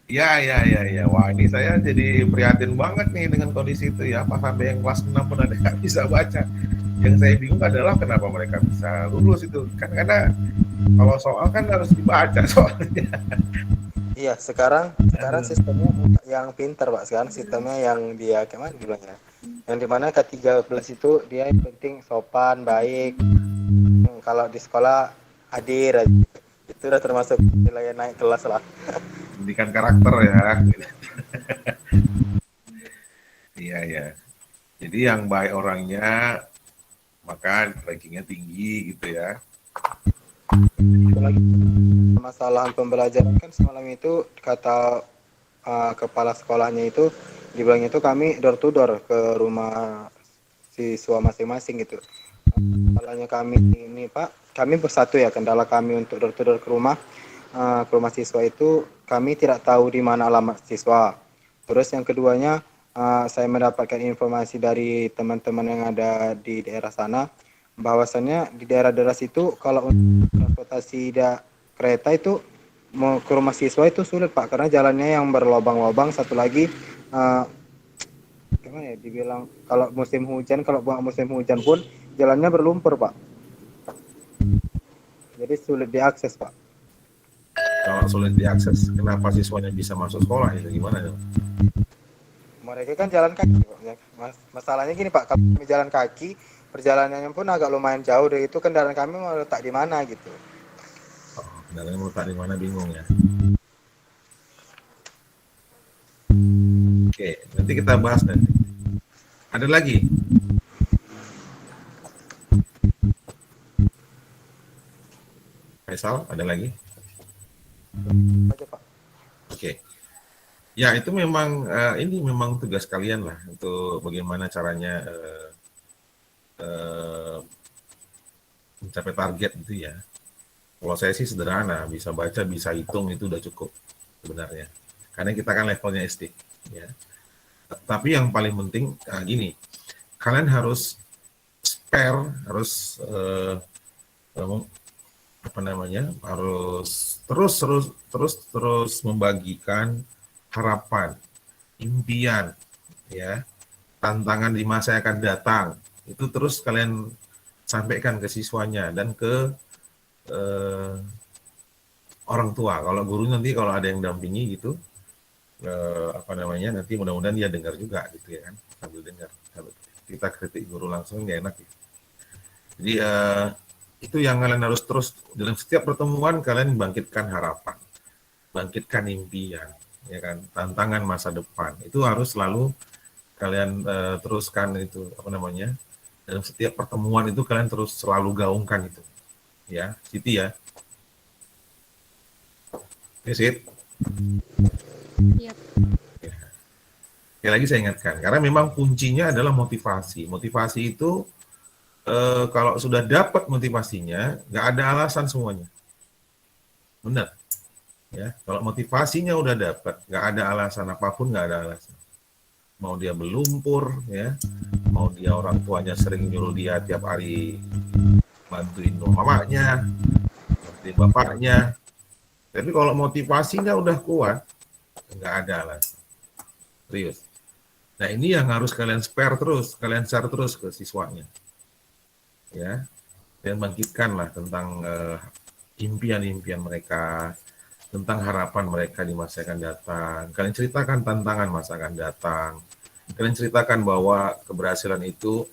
Ya. Wah, ini saya jadi prihatin banget nih dengan kondisi itu ya. Apa sampai yang kelas 6 pun ada yang nggak bisa baca. Yang saya bingung adalah kenapa mereka bisa lulus itu. Kan karena kalau soal kan harus dibaca soalnya. Iya, sekarang sistemnya yang pintar Pak. Sekarang sistemnya yang dia gimana bilangnya? Yang dimana ke-13 itu dia yang penting sopan, baik. Kalau di sekolah hadir aja. Itu udah termasuk nilai naik kelas lah. Pendidikan karakter ya. Iya. Jadi yang baik orangnya, maka rankingnya tinggi gitu ya. Itu lagi permasalahan pembelajaran kan semalam itu kata kepala sekolahnya itu dibilangnya itu kami door to door ke rumah siswa masing-masing gitu. Kendalanya kami ini Pak, kami bersatu ya, kendala kami untuk door to door ke rumah siswa itu kami tidak tahu di mana alamat siswa. Terus yang keduanya saya mendapatkan informasi dari teman-teman yang ada di daerah sana bahwasannya di daerah-daerah situ kalau untuk transportasi kereta itu mau ke rumah siswa itu sulit Pak, karena jalannya yang berlobang-lobang. Satu lagi gimana ya dibilang, kalau musim hujan pun jalannya berlumpur Pak, jadi sulit diakses Pak. Kalau sulit diakses, kenapa siswanya bisa masuk sekolah itu gimana ya? Mereka kan jalan kaki Pak. Masalahnya gini Pak, kalau kami jalan kaki perjalanannya pun agak lumayan jauh, dari itu kendaraan kami mau letak di mana gitu. Kendalanya mau letak di mana bingung ya. Oke, nanti kita bahas nanti. Ada lagi? Faisal, ada lagi? Aja Pak. Oke. Ya, itu memang ini memang tugas kalian lah untuk bagaimana caranya mencapai target gitu ya. Kalau saya sih sederhana, bisa baca, bisa hitung itu udah cukup sebenarnya. Karena kita kan levelnya SD, ya. Tapi yang paling penting gini, kalian harus spare, harus harus terus membagikan harapan, impian, ya, tantangan di masa yang akan datang. Itu terus kalian sampaikan ke siswanya dan ke orang tua. Kalau guru nanti kalau ada yang dampingi gitu, nanti mudah-mudahan dia dengar juga gitu ya kan, sambil dengar. Kalau kita kritik guru langsung nggak enak gitu. Jadi itu yang kalian harus terus dalam setiap pertemuan kalian bangkitkan harapan, bangkitkan impian, ya kan, tantangan masa depan. Itu harus selalu kalian teruskan itu dalam setiap pertemuan itu kalian terus selalu gaungkan itu. Ya, Siti ya. Sit. Iya. Ya. Sekali lagi saya ingatkan, karena memang kuncinya adalah motivasi. Motivasi itu kalau sudah dapat motivasinya, nggak ada alasan semuanya. Benar. Ya, kalau motivasinya udah dapat, nggak ada alasan apapun, nggak ada alasan. Mau dia berlumpur, ya, mau dia orang tuanya sering nyuruh dia tiap hari bantuin mamanya, bantuin bapaknya. Tapi kalau motivasinya udah kuat, nggak ada alasan. Serius. Nah ini yang harus kalian share terus ke siswanya. Ya, dan bangkitkanlah tentang impian-impian mereka, tentang harapan mereka di masa yang akan datang. Kalian ceritakan tantangan masa akan datang. Kalian ceritakan bahwa keberhasilan itu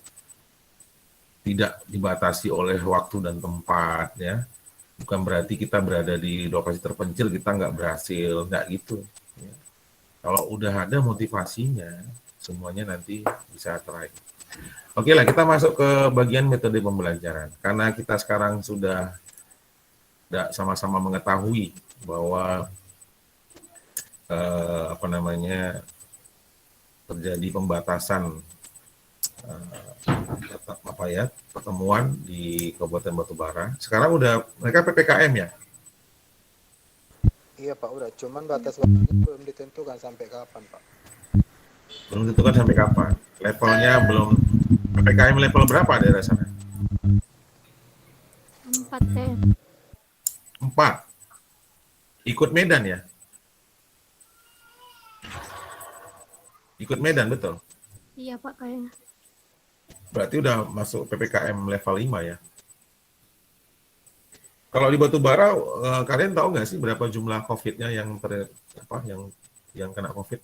tidak dibatasi oleh waktu dan tempat, ya. Bukan berarti kita berada di lokasi terpencil kita nggak berhasil, nggak gitu. Ya. Kalau udah ada motivasinya, semuanya nanti bisa teraih. Oke lah, kita masuk ke bagian metode pembelajaran. Karena kita sekarang sudah sama-sama mengetahui bahwa apa namanya, terjadi pembatasan pertemuan di Kabupaten Batubara. Sekarang udah mereka PPKM ya? Iya Pak, udah. Cuman batas waktunya belum ditentukan sampai kapan Pak. Belum ditentukan sampai kapan. Levelnya belum. PPKM level berapa daerah sana? 4 kayak. 4. Ikut Medan ya? Ikut Medan, betul? Iya Pak kayaknya. Berarti udah masuk PPKM level 5 ya? Kalau di Batubara, kalian tahu nggak sih berapa jumlah COVID-nya yang yang kena COVID?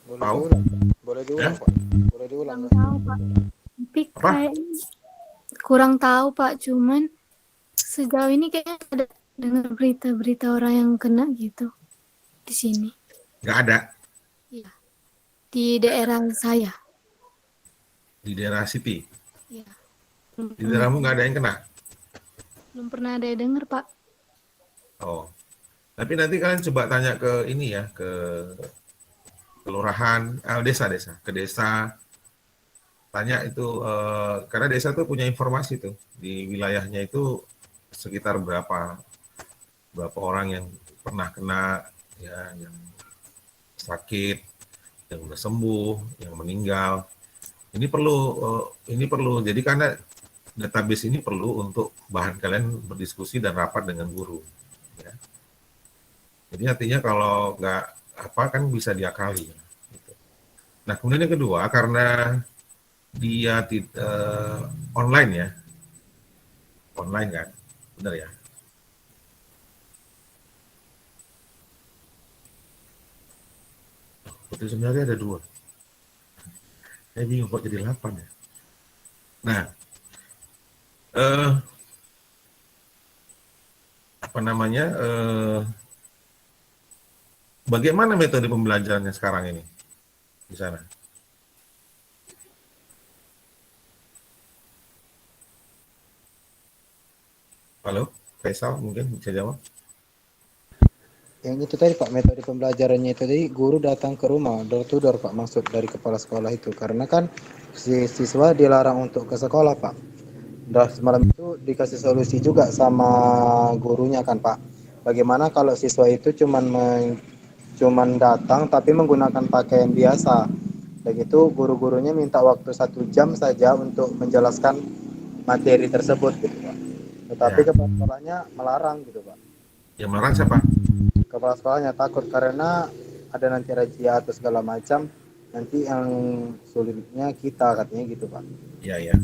Boleh Tahu? diulang, boleh diulang Ya? Pak. Boleh diulang. Kurang tahu Pak. Tapi Apa? kayak kurang tahu Pak. Cuman sejauh ini kayaknya ada dengar berita-berita orang yang kena gitu di sini. Nggak ada. Iya. Di daerah saya. Di daerah City. Iya. Di daerahmu nggak ada yang kena? Belum pernah ada yang dengar Pak. Oh. Tapi nanti kalian coba tanya ke ini ya, ke kelurahan, ke desa, tanya itu, karena desa tuh punya informasi tuh, di wilayahnya itu sekitar berapa orang yang pernah kena, ya, yang sakit, yang udah sembuh, yang meninggal. Ini perlu, jadi karena database ini perlu untuk bahan kalian berdiskusi dan rapat dengan guru. Ya. Jadi artinya kalau nggak kan bisa diakali. Gitu. Nah kemudian yang kedua, karena dia online ya, online kan, benar ya? Betul, sebenarnya ada 2. Saya bingung kok jadi 8 ya. Nah, apa namanya? Bagaimana metode pembelajarannya sekarang ini di sana? Halo, Faisal mungkin bisa jawab? Yang itu tadi Pak, metode pembelajarannya itu tadi guru datang ke rumah, door to door Pak, maksud dari kepala sekolah itu. Karena kan si siswa dilarang untuk ke sekolah Pak. Dan semalam itu dikasih solusi juga sama gurunya kan Pak. Bagaimana kalau siswa itu cuman datang tapi menggunakan pakaian biasa. Begitu guru-gurunya minta waktu 1 jam saja untuk menjelaskan materi tersebut gitu Pak. Tetapi Ya. kepala sekolahnya melarang gitu Pak. Yang melarang siapa? Kepala sekolahnya takut karena ada nanti razia atau segala macam, nanti yang sulitnya kita katanya gitu Pak. Iya, ya.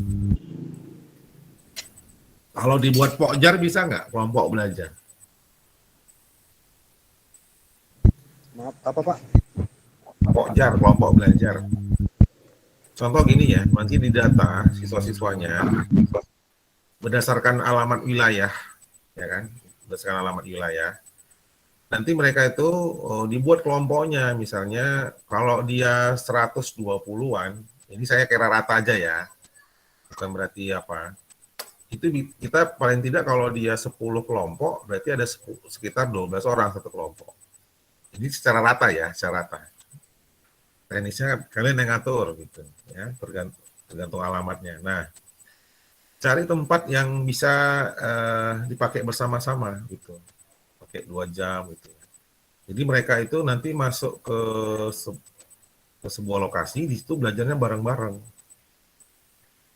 Kalau dibuat pokjar bisa nggak kelompok belajar? Maaf apa Pak? Pokjar, kelompok belajar. Contoh gini ya, nanti di data siswa-siswanya berdasarkan alamat wilayah, ya kan? Berdasarkan alamat wilayah. Nanti mereka itu dibuat kelompoknya, misalnya kalau dia 120-an, ini saya kira rata aja ya, bukan berarti apa. Itu kita paling tidak kalau dia 10 kelompok, berarti ada sekitar 12 orang satu kelompok. Ini secara rata ya, secara rata. Teknisnya kalian yang ngatur gitu, ya, tergantung alamatnya. Nah, cari tempat yang bisa dipakai bersama-sama gitu, pakai 2 jam gitu. Jadi mereka itu nanti masuk ke sebuah lokasi, di situ belajarnya bareng-bareng.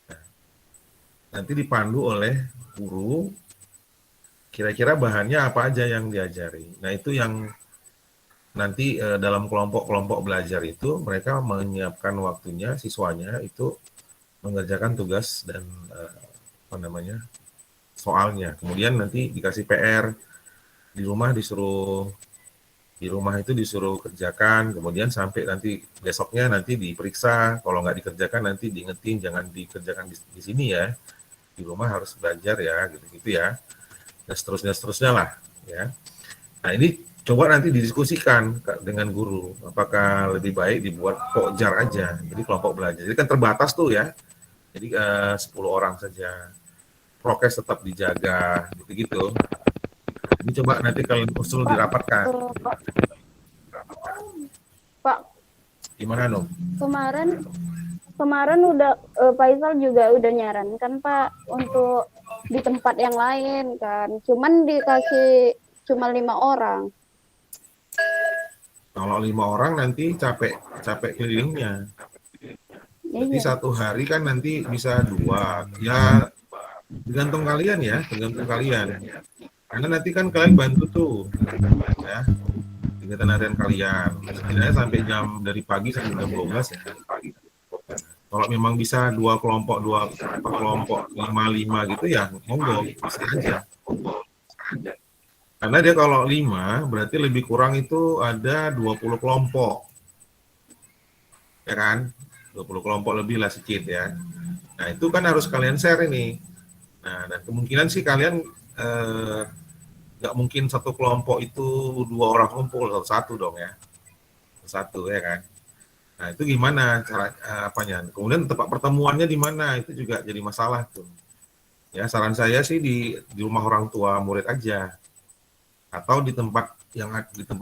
Nah, nanti dipandu oleh guru, kira-kira bahannya apa aja yang diajari. Nah itu yang nanti dalam kelompok-kelompok belajar itu mereka menyiapkan waktunya, siswanya itu mengerjakan tugas dan soalnya. Kemudian nanti dikasih PR, di rumah itu disuruh kerjakan, kemudian sampai nanti besoknya nanti diperiksa, kalau nggak dikerjakan nanti diingetin jangan dikerjakan di sini ya, di rumah harus belajar ya, gitu-gitu ya. dan seterusnya lah ya. Nah ini coba nanti didiskusikan dengan guru, apakah lebih baik dibuat pokjar aja, jadi kelompok belajar. Jadi kan terbatas tuh ya, jadi 10 orang saja, prokes tetap dijaga, gitu-gitu. Ini coba nanti kalian usul dirapatkan. Pak, Gimana Nom? kemarin udah Faisal juga udah nyarankan Pak untuk di tempat yang lain kan. Cuman dikasih cuma 5 orang. Kalau 5 orang nanti capek kelilingnya. Berarti Iya. satu hari kan nanti bisa 2. Ya tergantung kalian ya, tergantung kalian. Karena nanti kan kalian bantu tuh, ya, kegiatan harian kalian. Setidaknya sampai dari pagi sampai jam 12 ya. Kalau memang bisa 2 kelompok, 2 kelompok, 5 gitu ya, monggo, bisa aja. Karena dia kalau 5, berarti lebih kurang itu ada 20 kelompok. Ya kan? 20 kelompok lebih lah sedikit ya. Nah, itu kan harus kalian share ini. Nah, dan kemungkinan sih kalian nggak mungkin satu kelompok itu 2 orang kumpul satu dong ya. Satu ya kan. Nah, itu gimana cara apanya? Kemudian tempat pertemuannya di mana? Itu juga jadi masalah tuh. Ya, saran saya sih di rumah orang tua murid aja. Atau di tempat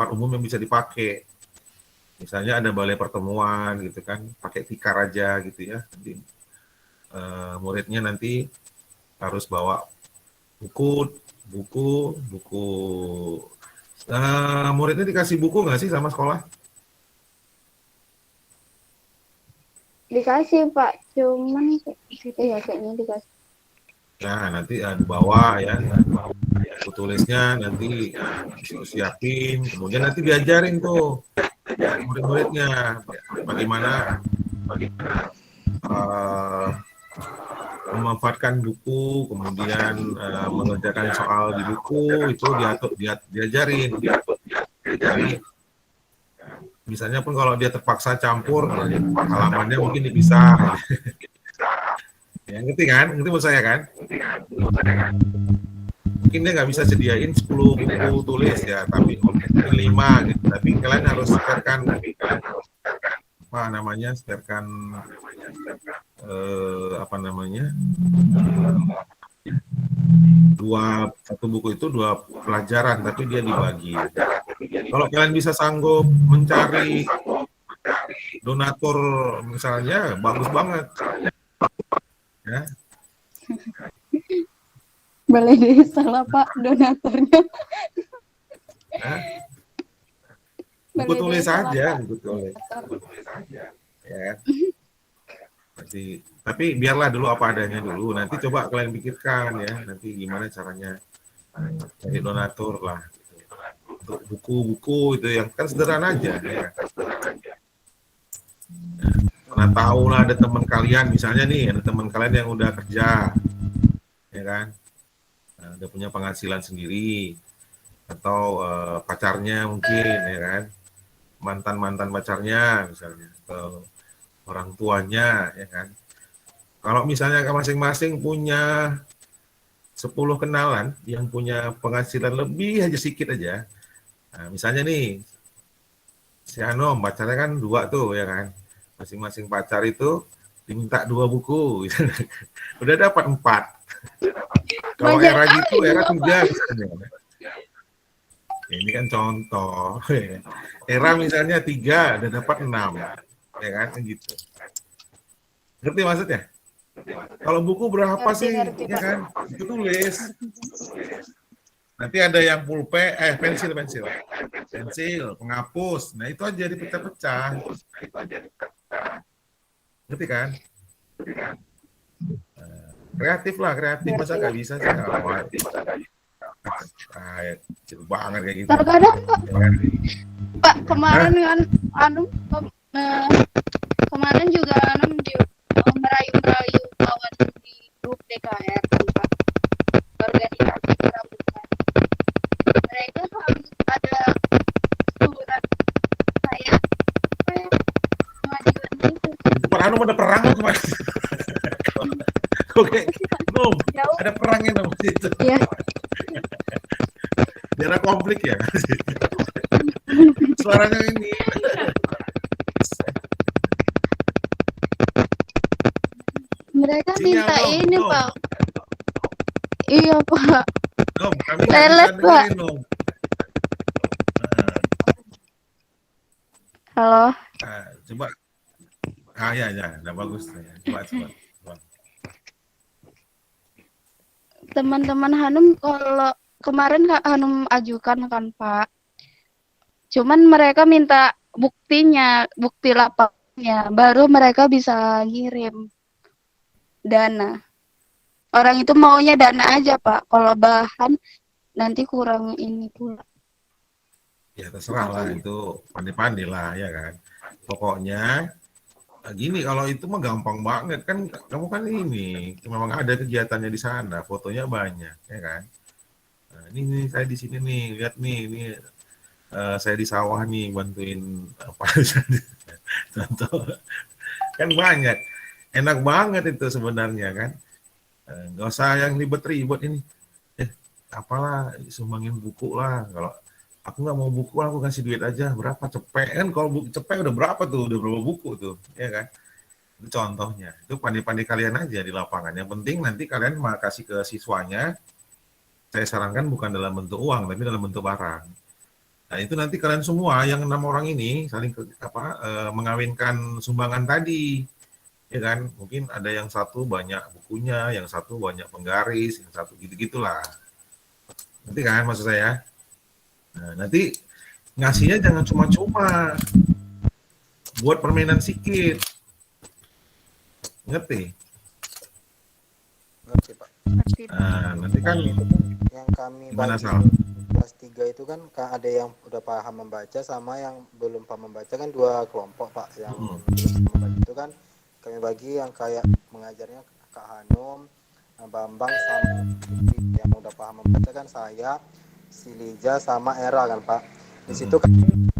umum yang bisa dipakai. Misalnya ada balai pertemuan gitu kan, pakai tikar aja gitu ya. Jadi, muridnya nanti harus bawa buku. Muridnya dikasih buku nggak sih sama sekolah? Dikasih Pak, cuman ya kayaknya dikasih. Nah, nanti dibawa ya. Buku tulisnya nanti siapin, kemudian nanti diajarin tuh murid-muridnya bagaimana memanfaatkan buku, kemudian mengerjakan soal di buku itu diajarin. Jadi misalnya pun kalau dia terpaksa campur, halamannya mungkin dipisah. Ya, ngerti kan? Ngerti maksud saya kan? Mungkin dia nggak bisa sediain 10 buku tulis ya, tapi mungkin 5 gitu. Tapi kalian harus sebarkan satu buku itu 2 pelajaran, tapi dia dibagi. Kalau kalian bisa sanggup mencari donatur misalnya, bagus banget. Ya. Balai desa lah Pak donaturnya. Buku tulis aja, buku tulis. Ya. Tapi biarlah dulu apa adanya dulu. Nanti coba kalian pikirkan ya, nanti gimana caranya cari donatur lah. Untuk buku-buku itu yang kan sederhana aja ya. Nah, tahu lah ada teman kalian, misalnya nih ada teman kalian yang udah kerja, ya kan, nah, udah punya penghasilan sendiri, atau pacarnya mungkin, ya kan, mantan pacarnya misalnya, atau orang tuanya, ya kan. Kalau misalnya masing-masing punya 10 kenalan yang punya penghasilan lebih aja sedikit aja, nah, misalnya nih si Anom pacarnya kan 2 tuh, ya kan. Masing-masing pacar itu diminta 2 buku, udah dapat 4. Kalau era gitu, era 3 misalnya. Ini kan contoh. Era misalnya 3, udah dapat 6, ya kan, gitu. Ngerti maksudnya? Kalau buku berapa sih, ya kan? Itu tulis. Nanti ada yang pensil, penghapus. Nah itu aja dipecah-pecah. Ngerti kan? Kreatif masa nggak bisa sih? Kecil banget kayak gitu. Terkadang Pak kemarin kan kemarin juga merayu kawan di grup DKR Pak, organisasi pramuka. Mereka harus ada surat saya kemajuan itu. Pak Anum ada perang kemarin. Oke, Num, ada perangnya Num itu. Iya. konflik ya. Suaranya ini. Mereka Sinyal minta dong, ini, dong. Pak. Iya, Pak. Dong, kami nggak Lelet, bisa Pak. dengerin dong. Halo. Coba. Ya, udah bagus. Ya. Coba. Teman-teman Hanum kalau kemarin Kak Hanum ajukan kan, Pak. Cuman mereka minta buktinya, bukti lapangnya, baru mereka bisa ngirim dana. Orang itu maunya dana aja, Pak. Kalau bahan nanti kurang ini pula. Ya terserah lah, itu pandai-pandai lah ya kan. Pokoknya gini, kalau itu mah gampang banget kan, kamu kan ini memang ada kegiatannya di sana, fotonya banyak ya kan. Nah, ini saya di sini nih, lihat nih, ini saya di sawah nih bantuin apa contoh, kan banyak, enak banget itu sebenarnya kan. Nggak usah yang ribet-ribet ini, apalah sumbangin buku lah, kalau aku nggak mau buku, aku kasih duit aja, berapa cepet kan, kalau buku cepet udah berapa tuh, udah berapa buku tuh ya kan. Itu contohnya, itu pandai-pandai kalian aja di lapangan. Yang penting nanti kalian mau kasih ke siswanya, saya sarankan bukan dalam bentuk uang tapi dalam bentuk barang. Nah itu nanti kalian semua yang 6 orang ini saling mengawinkan sumbangan tadi, ya kan. Mungkin ada yang satu banyak bukunya, yang satu banyak penggaris, yang satu gitu-gitulah. Nanti kan maksud saya. Nah, nanti ngasihnya jangan cuma-cuma, buat permainan sikit. Ngerti? Ngerti Pak. Nah, nanti kan Yang kami gimana, bagi Sal? kelas 3 itu kan ada yang udah paham membaca sama yang belum paham membaca, kan 2 kelompok Pak. Yang belum paham membaca itu kan kami bagi yang kayak mengajarnya Kak Hanum, Bambang sama yang udah paham membaca kan saya, si Lija sama Era kan Pak. Di situ kan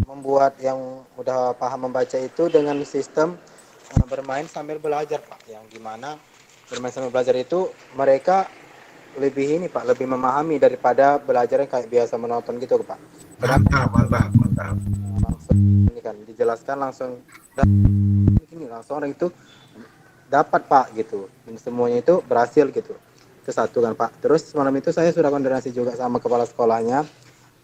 membuat yang udah paham membaca itu dengan sistem bermain sambil belajar Pak, yang dimana bermain sambil belajar itu mereka lebih ini Pak, lebih memahami daripada belajar yang kayak biasa menonton gitu Pak. Mantap. Langsung ini kan dijelaskan langsung, ini langsung orang itu dapat Pak gitu, dan semuanya itu berhasil gitu. Itu satu kan Pak. Terus malam itu saya sudah koordinasi juga sama kepala sekolahnya,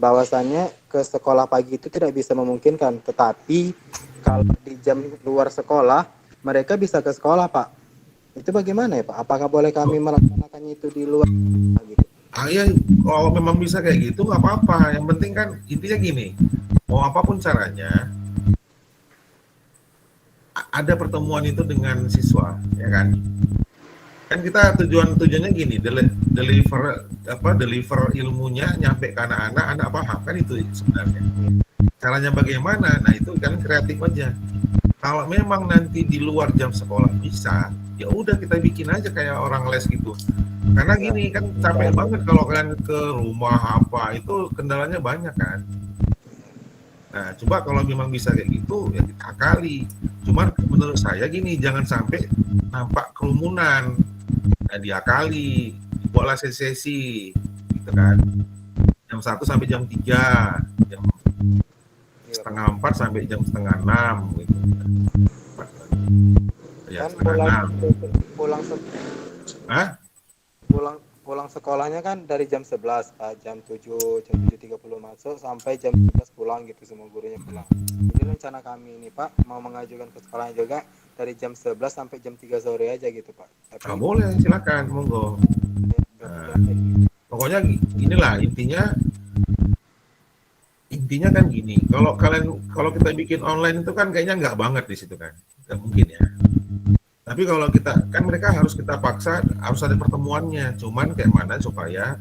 bahwasannya ke sekolah pagi itu tidak bisa memungkinkan, tetapi kalau di jam luar sekolah mereka bisa ke sekolah Pak. Itu bagaimana ya Pak? Apakah boleh kami melaksanakannya itu di luar gitu? Ya, kalau memang bisa kayak gitu nggak apa-apa. Yang penting kan intinya gini, mau apapun caranya, ada pertemuan itu dengan siswa, ya kan? Kan kita tujuannya gini, deliver ilmunya nyampe ke anak-anak, anak paham kan, itu sebenarnya. Caranya bagaimana? Nah itu kan kreatif aja. Kalau memang nanti di luar jam sekolah bisa, ya udah kita bikin aja kayak orang les gitu. Karena gini kan capek banget kalau kalian ke rumah apa, itu kendalanya banyak kan. Nah coba kalau memang bisa kayak gitu ya kita akali. Cuman menurut saya gini, jangan sampai nampak kerumunan. Nah diakali, dibuatlah sesi-sesi gitu kan. Jam 1 sampai jam 3, jam setengah 4 sampai jam setengah 6 gitu. Ya, Kan setengah 6. pulang sekolahnya kan dari jam 11 Pak, jam 7.30 masuk sampai jam 11 pulang gitu, semua gurunya pulang. Jadi rencana kami ini Pak mau mengajukan ke sekolahnya juga dari jam 11 sampai jam 3 sore aja gitu Pak. Tapi Boleh, silakan, monggo. Nah, pokoknya inilah intinya kan gini, kalau kita bikin online itu kan kayaknya nggak banget di situ kan, nggak mungkin ya. Tapi kalau kita kan mereka harus kita paksa, harus ada pertemuannya. Cuman kayak mana supaya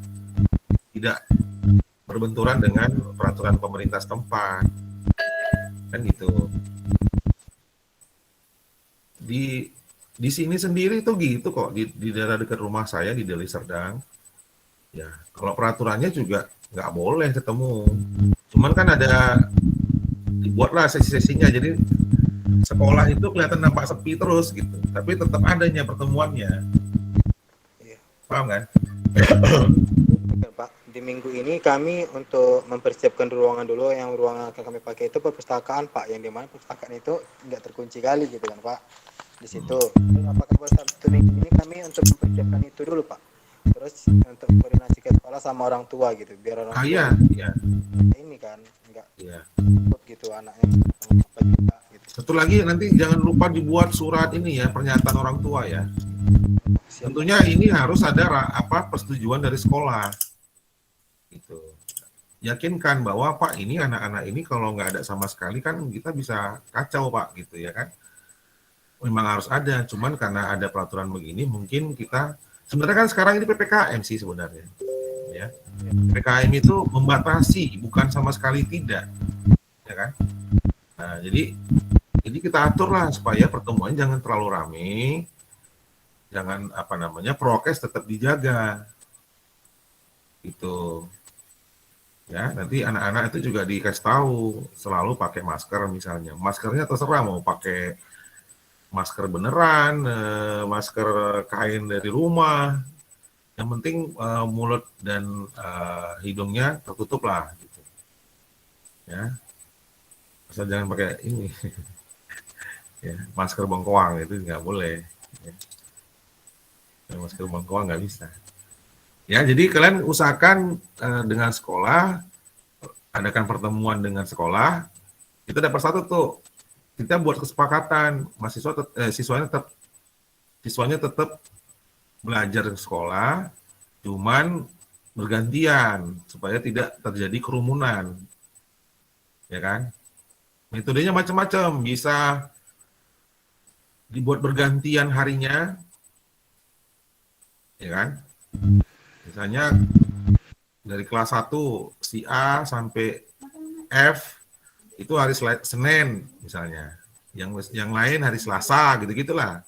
tidak berbenturan dengan peraturan pemerintah setempat, kan gitu. Di sini sendiri tuh gitu kok, di daerah dekat rumah saya di Deli Serdang. Ya, kalau peraturannya juga nggak boleh ketemu. Cuman kan dibuatlah sesi-sesinya, jadi sekolah itu kelihatan nampak sepi terus gitu, tapi tetap adanya pertemuannya. Iya. Paham kan? Pak, di minggu ini kami untuk mempersiapkan ruangan dulu. Yang ruangan akan kami pakai itu perpustakaan Pak, yang dimana perpustakaan itu nggak terkunci kali gitu kan Pak di situ. Terus apakah buat Sabtu minggu ini kami untuk mempersiapkan itu dulu Pak, terus untuk koordinasi ke sekolah sama orang tua gitu, biar orang tua Iya, iya, ini kan nggak iya. takut gitu anaknya apa juga gitu. Satu lagi nanti jangan lupa dibuat surat ini ya, pernyataan orang tua ya. Siap. Tentunya ini harus ada persetujuan dari sekolah. Gitu. Yakinkan bahwa Pak ini anak-anak ini kalau nggak ada sama sekali kan kita bisa kacau Pak gitu ya kan. Memang harus ada, cuman karena ada peraturan begini mungkin kita sebenarnya kan sekarang ini PPKM sih sebenarnya. Ya. PPKM itu membatasi, bukan sama sekali tidak. Ya kan? Nah, jadi kita aturlah supaya pertemuan jangan terlalu rame. Jangan prokes tetap dijaga. Itu. Ya, nanti anak-anak itu juga dikasih tahu selalu pakai masker misalnya. Maskernya terserah mau pakai masker beneran, masker kain dari rumah. Yang penting mulut dan hidungnya tertutup lah. Gitu. Ya, asal jangan pakai ini, ya, masker bengkoang itu nggak boleh. Ya. Masker bengkoang nggak bisa. Ya, jadi kalian usahakan dengan sekolah, adakan pertemuan dengan sekolah, kita dapat satu tuh, kita buat kesepakatan, siswanya tetap belajar di sekolah, cuman bergantian supaya tidak terjadi kerumunan, ya kan? Metodenya macam-macam, bisa dibuat bergantian harinya, ya kan? Misalnya dari kelas 1 si A sampai F itu hari Senin misalnya, yang lain hari Selasa gitu-gitulah.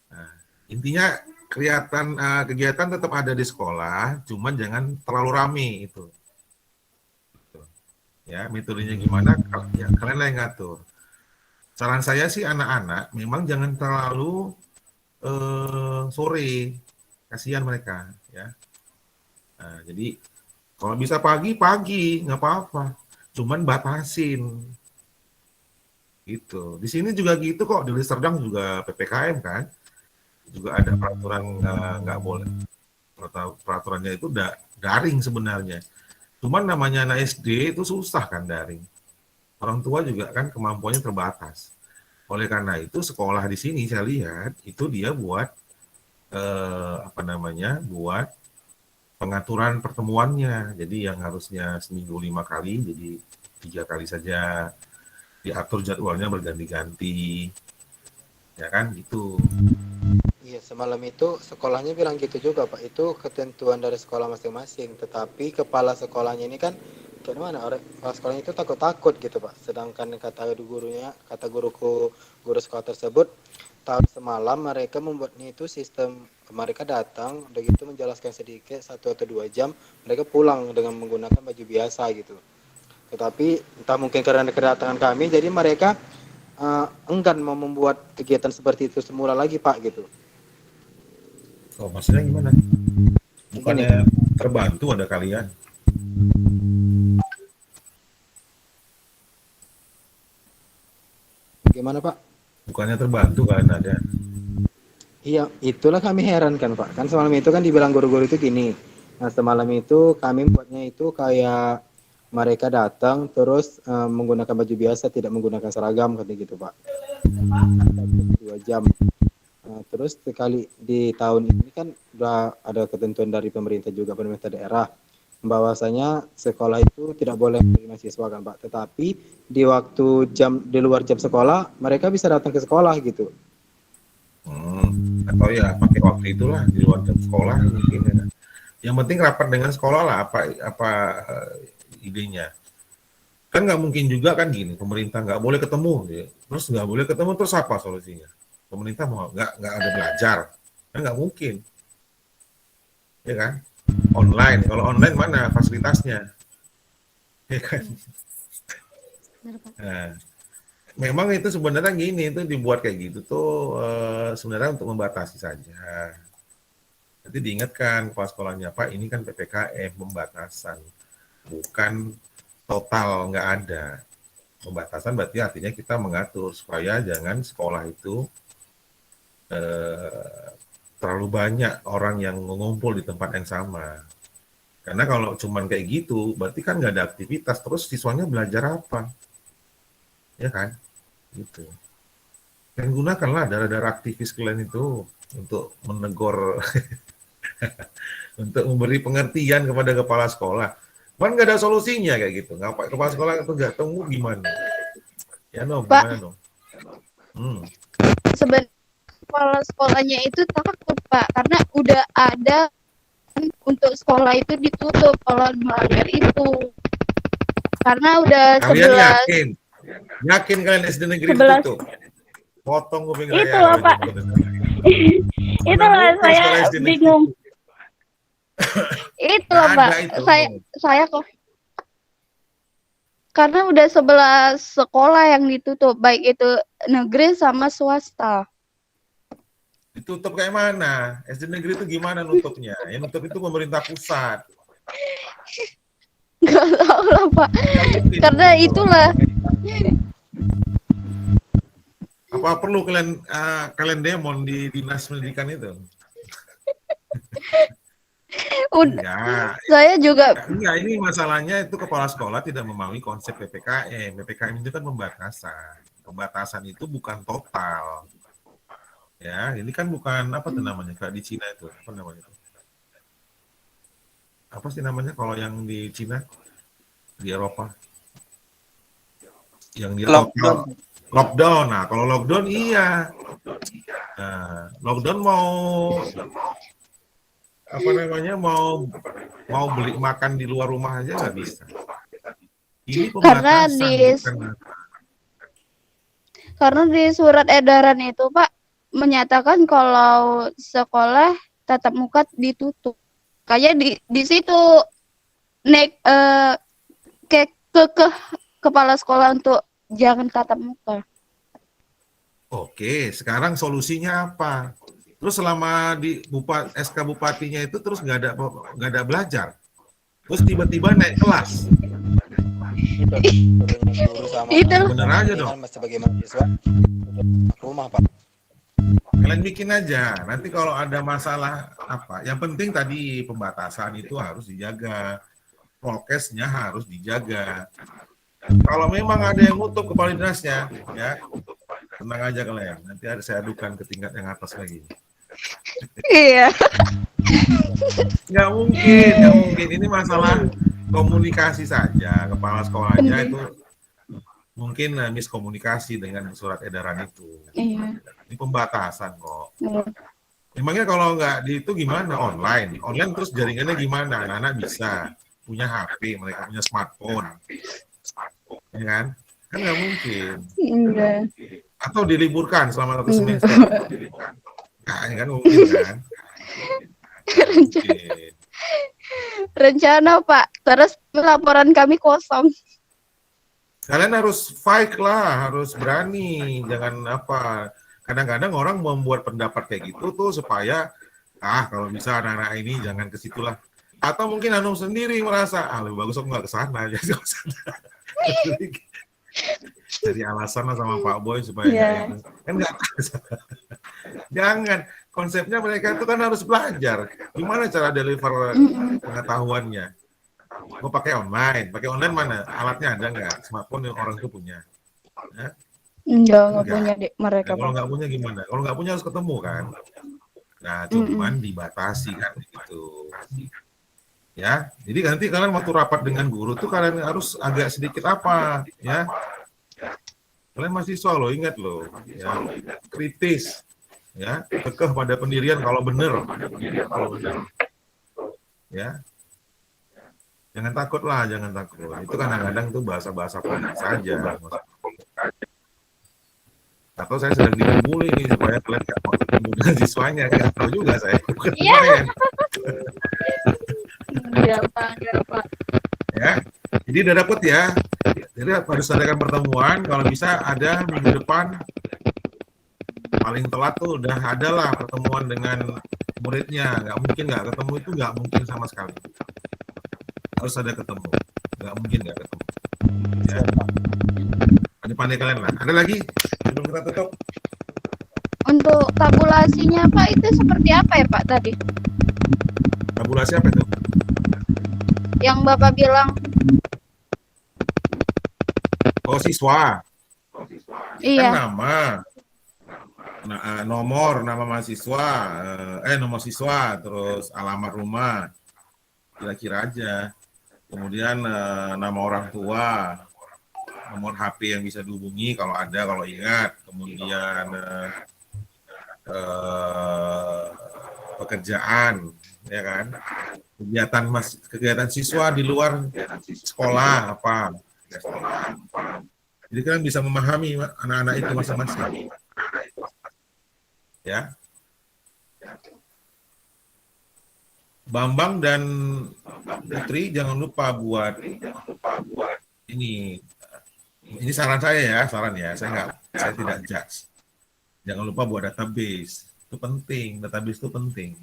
Nah, intinya kegiatan tetap ada di sekolah, cuman jangan terlalu rame itu. Ya, metodenya gimana? Ya, kalian yang ngatur. Saran saya sih anak-anak memang jangan terlalu sore, kasihan mereka ya. Nah, jadi kalau bisa pagi nggak apa-apa, cuman batasin gitu. Di sini juga gitu kok, di Serdang juga PPKM kan, juga ada peraturan nggak boleh. Peraturannya itu daring sebenarnya. Cuman namanya anak SD itu susah kan daring. Orang tua juga kan kemampuannya terbatas. Oleh karena itu sekolah di sini saya lihat itu dia buat buat pengaturan pertemuannya. Jadi yang harusnya seminggu 5 kali jadi 3 kali saja, diatur jadwalnya berganti-ganti, ya kan gitu. Iya, semalam itu sekolahnya bilang gitu juga Pak, itu ketentuan dari sekolah masing-masing, tetapi kepala sekolahnya ini kan kayak mana, orang kepala sekolahnya itu takut-takut gitu Pak, sedangkan kata guru sekolah tersebut, tahun semalam mereka membuatnya itu sistem, mereka datang, udah gitu menjelaskan sedikit 1 atau 2 jam, mereka pulang dengan menggunakan baju biasa gitu. Tetapi entah mungkin karena kedatangan kami, jadi mereka enggan mau membuat kegiatan seperti itu semula lagi Pak gitu. Oh, maksudnya gimana? Bukannya terbantu ada kalian? Gimana Pak? Bukannya terbantu kalian ada? Iya, itulah kami heran kan Pak. Kan semalam itu kan dibilang guru-guru itu gini. Nah semalam itu kami buatnya itu kayak mereka datang terus menggunakan baju biasa, tidak menggunakan seragam kata gitu Pak. 2 jam. Terus sekali di tahun ini kan udah ada ketentuan dari pemerintah juga, pemerintah daerah, bahwasanya sekolah itu tidak boleh menerima siswa kan Pak. Tetapi di waktu di luar jam sekolah mereka bisa datang ke sekolah gitu. Atau ya pakai waktu itulah di luar jam sekolah mungkin ya. Yang penting rapat dengan sekolah lah, apa idenya. Kan nggak mungkin juga kan gini, pemerintah nggak boleh ketemu, ya. Terus nggak boleh ketemu terus apa solusinya? Pemerintah mau nggak ada belajar, kan nggak mungkin, ya kan? Online, kalau online mana fasilitasnya, ya kan? Nah, memang itu sebenarnya gini, itu dibuat kayak gitu tuh sebenarnya untuk membatasi saja, Nanti diingatkan kepala sekolahnya, Pak, ini kan PPKM, pembatasan, bukan total nggak ada. Pembatasan berarti artinya kita mengatur supaya jangan sekolah itu terlalu banyak orang yang mengumpul di tempat yang sama. Karena kalau cuman kayak gitu, berarti kan nggak ada aktivitas, terus siswanya belajar apa? Ya kan? Gitu. Dan gunakanlah darah-darah aktivis kalian itu untuk menegur, untuk memberi pengertian kepada kepala sekolah. Kan nggak ada solusinya kayak gitu. Ngapain kepala sekolah itu nggak tahu gimana? Ya no, Pak. gimana no? Sebenarnya kepala sekolahnya itu takut Pak, karena udah ada untuk sekolah itu ditutup kalau melanggar itu. Karena udah Kalian yakin kalian SD negeri 11. ditutup? Potong kuping Itu saya. loh, Pak. Itulah saya bingung. Itu loh Pak, saya kok. Karena udah 11 sekolah yang ditutup, baik itu negeri sama swasta. Ditutup kayak mana? SD negeri itu gimana nutupnya? Yang nutup itu pemerintah pusat. Nggak tahu lah Pak. Karena itulah. Apa perlu kalian demon di dinas pendidikan itu? Udah. Saya juga. Enggak, ini masalahnya itu kepala sekolah tidak memahami konsep PPKM. PPKM itu kan pembatasan. Pembatasan itu bukan total. Ya, ini kan bukan apa tuh namanya kayak di Cina itu, apa namanya? Apa sih namanya kalau yang di Cina, di Eropa? Yang di lockdown. Nah, kalau lockdown iya. Nah, lockdown mau apa namanya mau beli makan di luar rumah aja nggak bisa. Ini pembatasan. Karena di surat edaran itu Pak menyatakan kalau sekolah tatap muka ditutup. Kayak di situ naik ke kepala sekolah untuk jangan tatap muka. Oke, sekarang solusinya apa? Terus selama di SK bupatinya itu terus nggak ada belajar. Terus tiba-tiba naik kelas. Itu bener aja dong. Sebagai mahasiswa rumah Pak. Kalian bikin aja. Nanti kalau ada masalah apa, yang penting tadi pembatasan itu harus dijaga, prokesnya harus dijaga. Kalau memang ada yang nutup kepala dinasnya, ya tenang aja kalian. Nanti saya adukan ke tingkat yang atas lagi. Iya. Nggak mungkin. Ini masalah komunikasi saja. Kepala sekolahnya itu mungkin miskomunikasi dengan surat edaran itu. Iya. Ini pembatasan kok. Iya. Emangnya kalau nggak di itu gimana? Online terus jaringannya gimana? Anak-anak bisa punya HP, mereka punya smartphone, ya kan? Kan nggak mungkin. Enggak. Atau diliburkan selama 1 semester. Nah, ini kan mungkin kan? Rencana Pak, terus laporan kami kosong. Kalian harus fight lah, harus berani, jangan apa. Kadang-kadang orang membuat pendapat kayak gitu tuh supaya kalau bisa anak-anak ini jangan ke situ lah. Atau mungkin Hanum sendiri merasa lebih bagus aku nggak ke sana aja. Jadi alasan lah sama Pak Boy supaya kan nggak jangan. Konsepnya mereka itu kan harus belajar gimana cara deliver pengetahuannya. Mau pakai online mana? Alatnya ada nggak? Smartphone yang orang itu punya. Ya? Enggak punya mereka. Kalau nggak punya gimana? Kalau nggak punya harus ketemu kan. Nah, cuman dibatasi kan gitu. Ya, jadi nanti kalian waktu rapat dengan guru tuh kalian harus agak sedikit apa, ya? Kalian mahasiswa loh, ingat loh, ya, kritis, ya, kekeh pada pendirian kalau benar, ya. Jangan takut. Itu kadang-kadang tuh bahasa-bahasa politik saja. Atau saya sedang dibully nih supaya kalian nggak mau ketemu dengan siswanya, nggak tahu juga saya. Iya. Iya Pak. Ya, jadi udah dapet ya. Jadi harus adakan pertemuan. Kalau bisa ada minggu depan. Paling telat tuh udah ada lah pertemuan dengan muridnya. Nggak mungkin nggak ketemu, itu nggak mungkin sama sekali. Harus ada ketemu, nggak mungkin nggak ketemu. Ya. Pandai-pandai kalian lah. Ada lagi sebelum kita tutup? Untuk tabulasinya Pak itu seperti apa ya Pak tadi? Tabulasi apa itu? Yang Bapak bilang. Oh, siswa. Iya. Kan nama. Nomor, nama mahasiswa, nomor siswa, terus alamat rumah, kira-kira aja. Kemudian nama orang tua, nomor HP yang bisa dihubungi kalau ada, kalau ingat. Kemudian pekerjaan, ya kan? Kegiatan siswa di luar sekolah apa? Jadi kalian bisa memahami anak-anak itu masing-masing. Ya. Bambang dan Putri jangan lupa buat ini saran saya ya, saya tidak judge. Jangan lupa buat database, itu penting, database itu penting.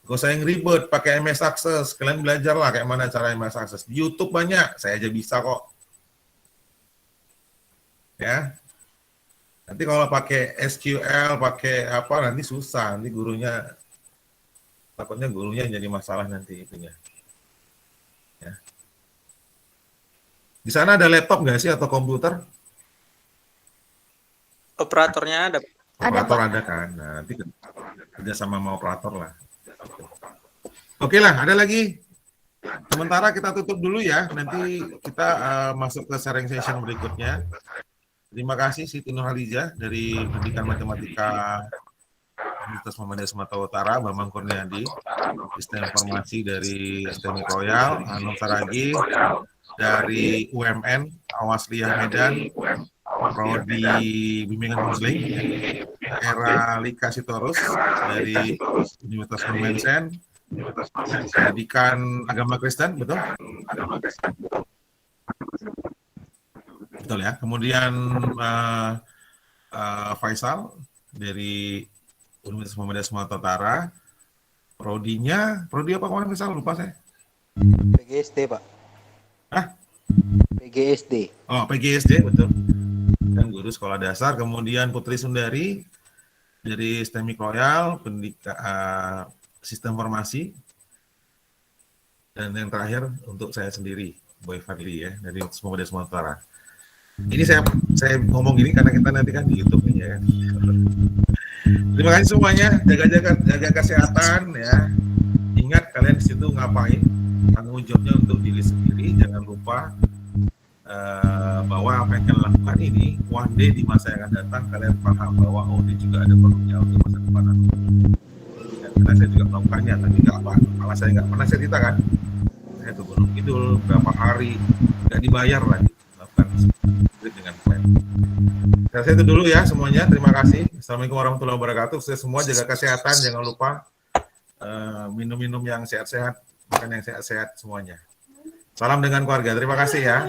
Kalau saya yang ribet pakai MS Access, kalian belajarlah kayak mana cara MS Access. Di YouTube banyak, saya aja bisa kok. Ya. Nanti kalau pakai SQL, pakai apa nanti susah, nanti takutnya gurunya jadi masalah nanti itunya. Ya. Di sana ada laptop nggak sih atau komputer? Operatornya ada. Operator ada kan. Nah, nanti kerja sama operator lah. Oke lah, ada lagi. Sementara kita tutup dulu ya. Nanti kita masuk ke sharing session berikutnya. Terima kasih Siti Nurhaliza dari Pendidikan Matematika Universitas Muhammadiyah Sumatera Utara, Bambang Kurniadi, Sistem Informasi dari STMI Royal, Anum Saragi dari UMN, Awasliyah Medan, Prodi Bimbingan Muslim, Era Lika Sitorus dari Universitas Numensen, Pendidikan Agama Kristen, betul? Betul ya. Kemudian Faisal dari Universitas Muhammadiyah Sumatera Utara. Prodi apa kemarin Faisal? Lupa saya. PGSD, Pak. Hah? PGSD. Oh, PGSD, betul. Dan guru sekolah dasar. Kemudian Putri Sundari dari STMI Royal, Pendidikan Sistem Informasi. Dan yang terakhir untuk saya sendiri, Boy Fadli ya, dari Universitas Muhammadiyah Sumatera Utara. Ini saya ngomong gini karena kita nanti kan di YouTube nih ya. Terima kasih semuanya, jaga kesehatan ya. Ingat kalian di situ ngapain, tanggung jawabnya untuk diri sendiri. Jangan lupa bahwa apa yang kalian lakukan ini one day di masa yang akan datang kalian paham bahwa ini juga ada perlunya untuk masa depan. Karena saya juga melakukannya, tapi malah saya nggak pernah cerita kan. Saya tuh Gunung Kidul berapa hari nggak dibayar lagi. Dengan plan. Saya itu dulu ya semuanya. Terima kasih. Assalamualaikum warahmatullahi wabarakatuh. Saya semua jaga kesehatan. Jangan lupa minum-minum yang sehat-sehat, makan yang sehat-sehat semuanya. Salam dengan keluarga. Terima kasih ya.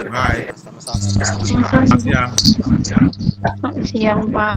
Bye. Selamat siang. Selamat siang Pak.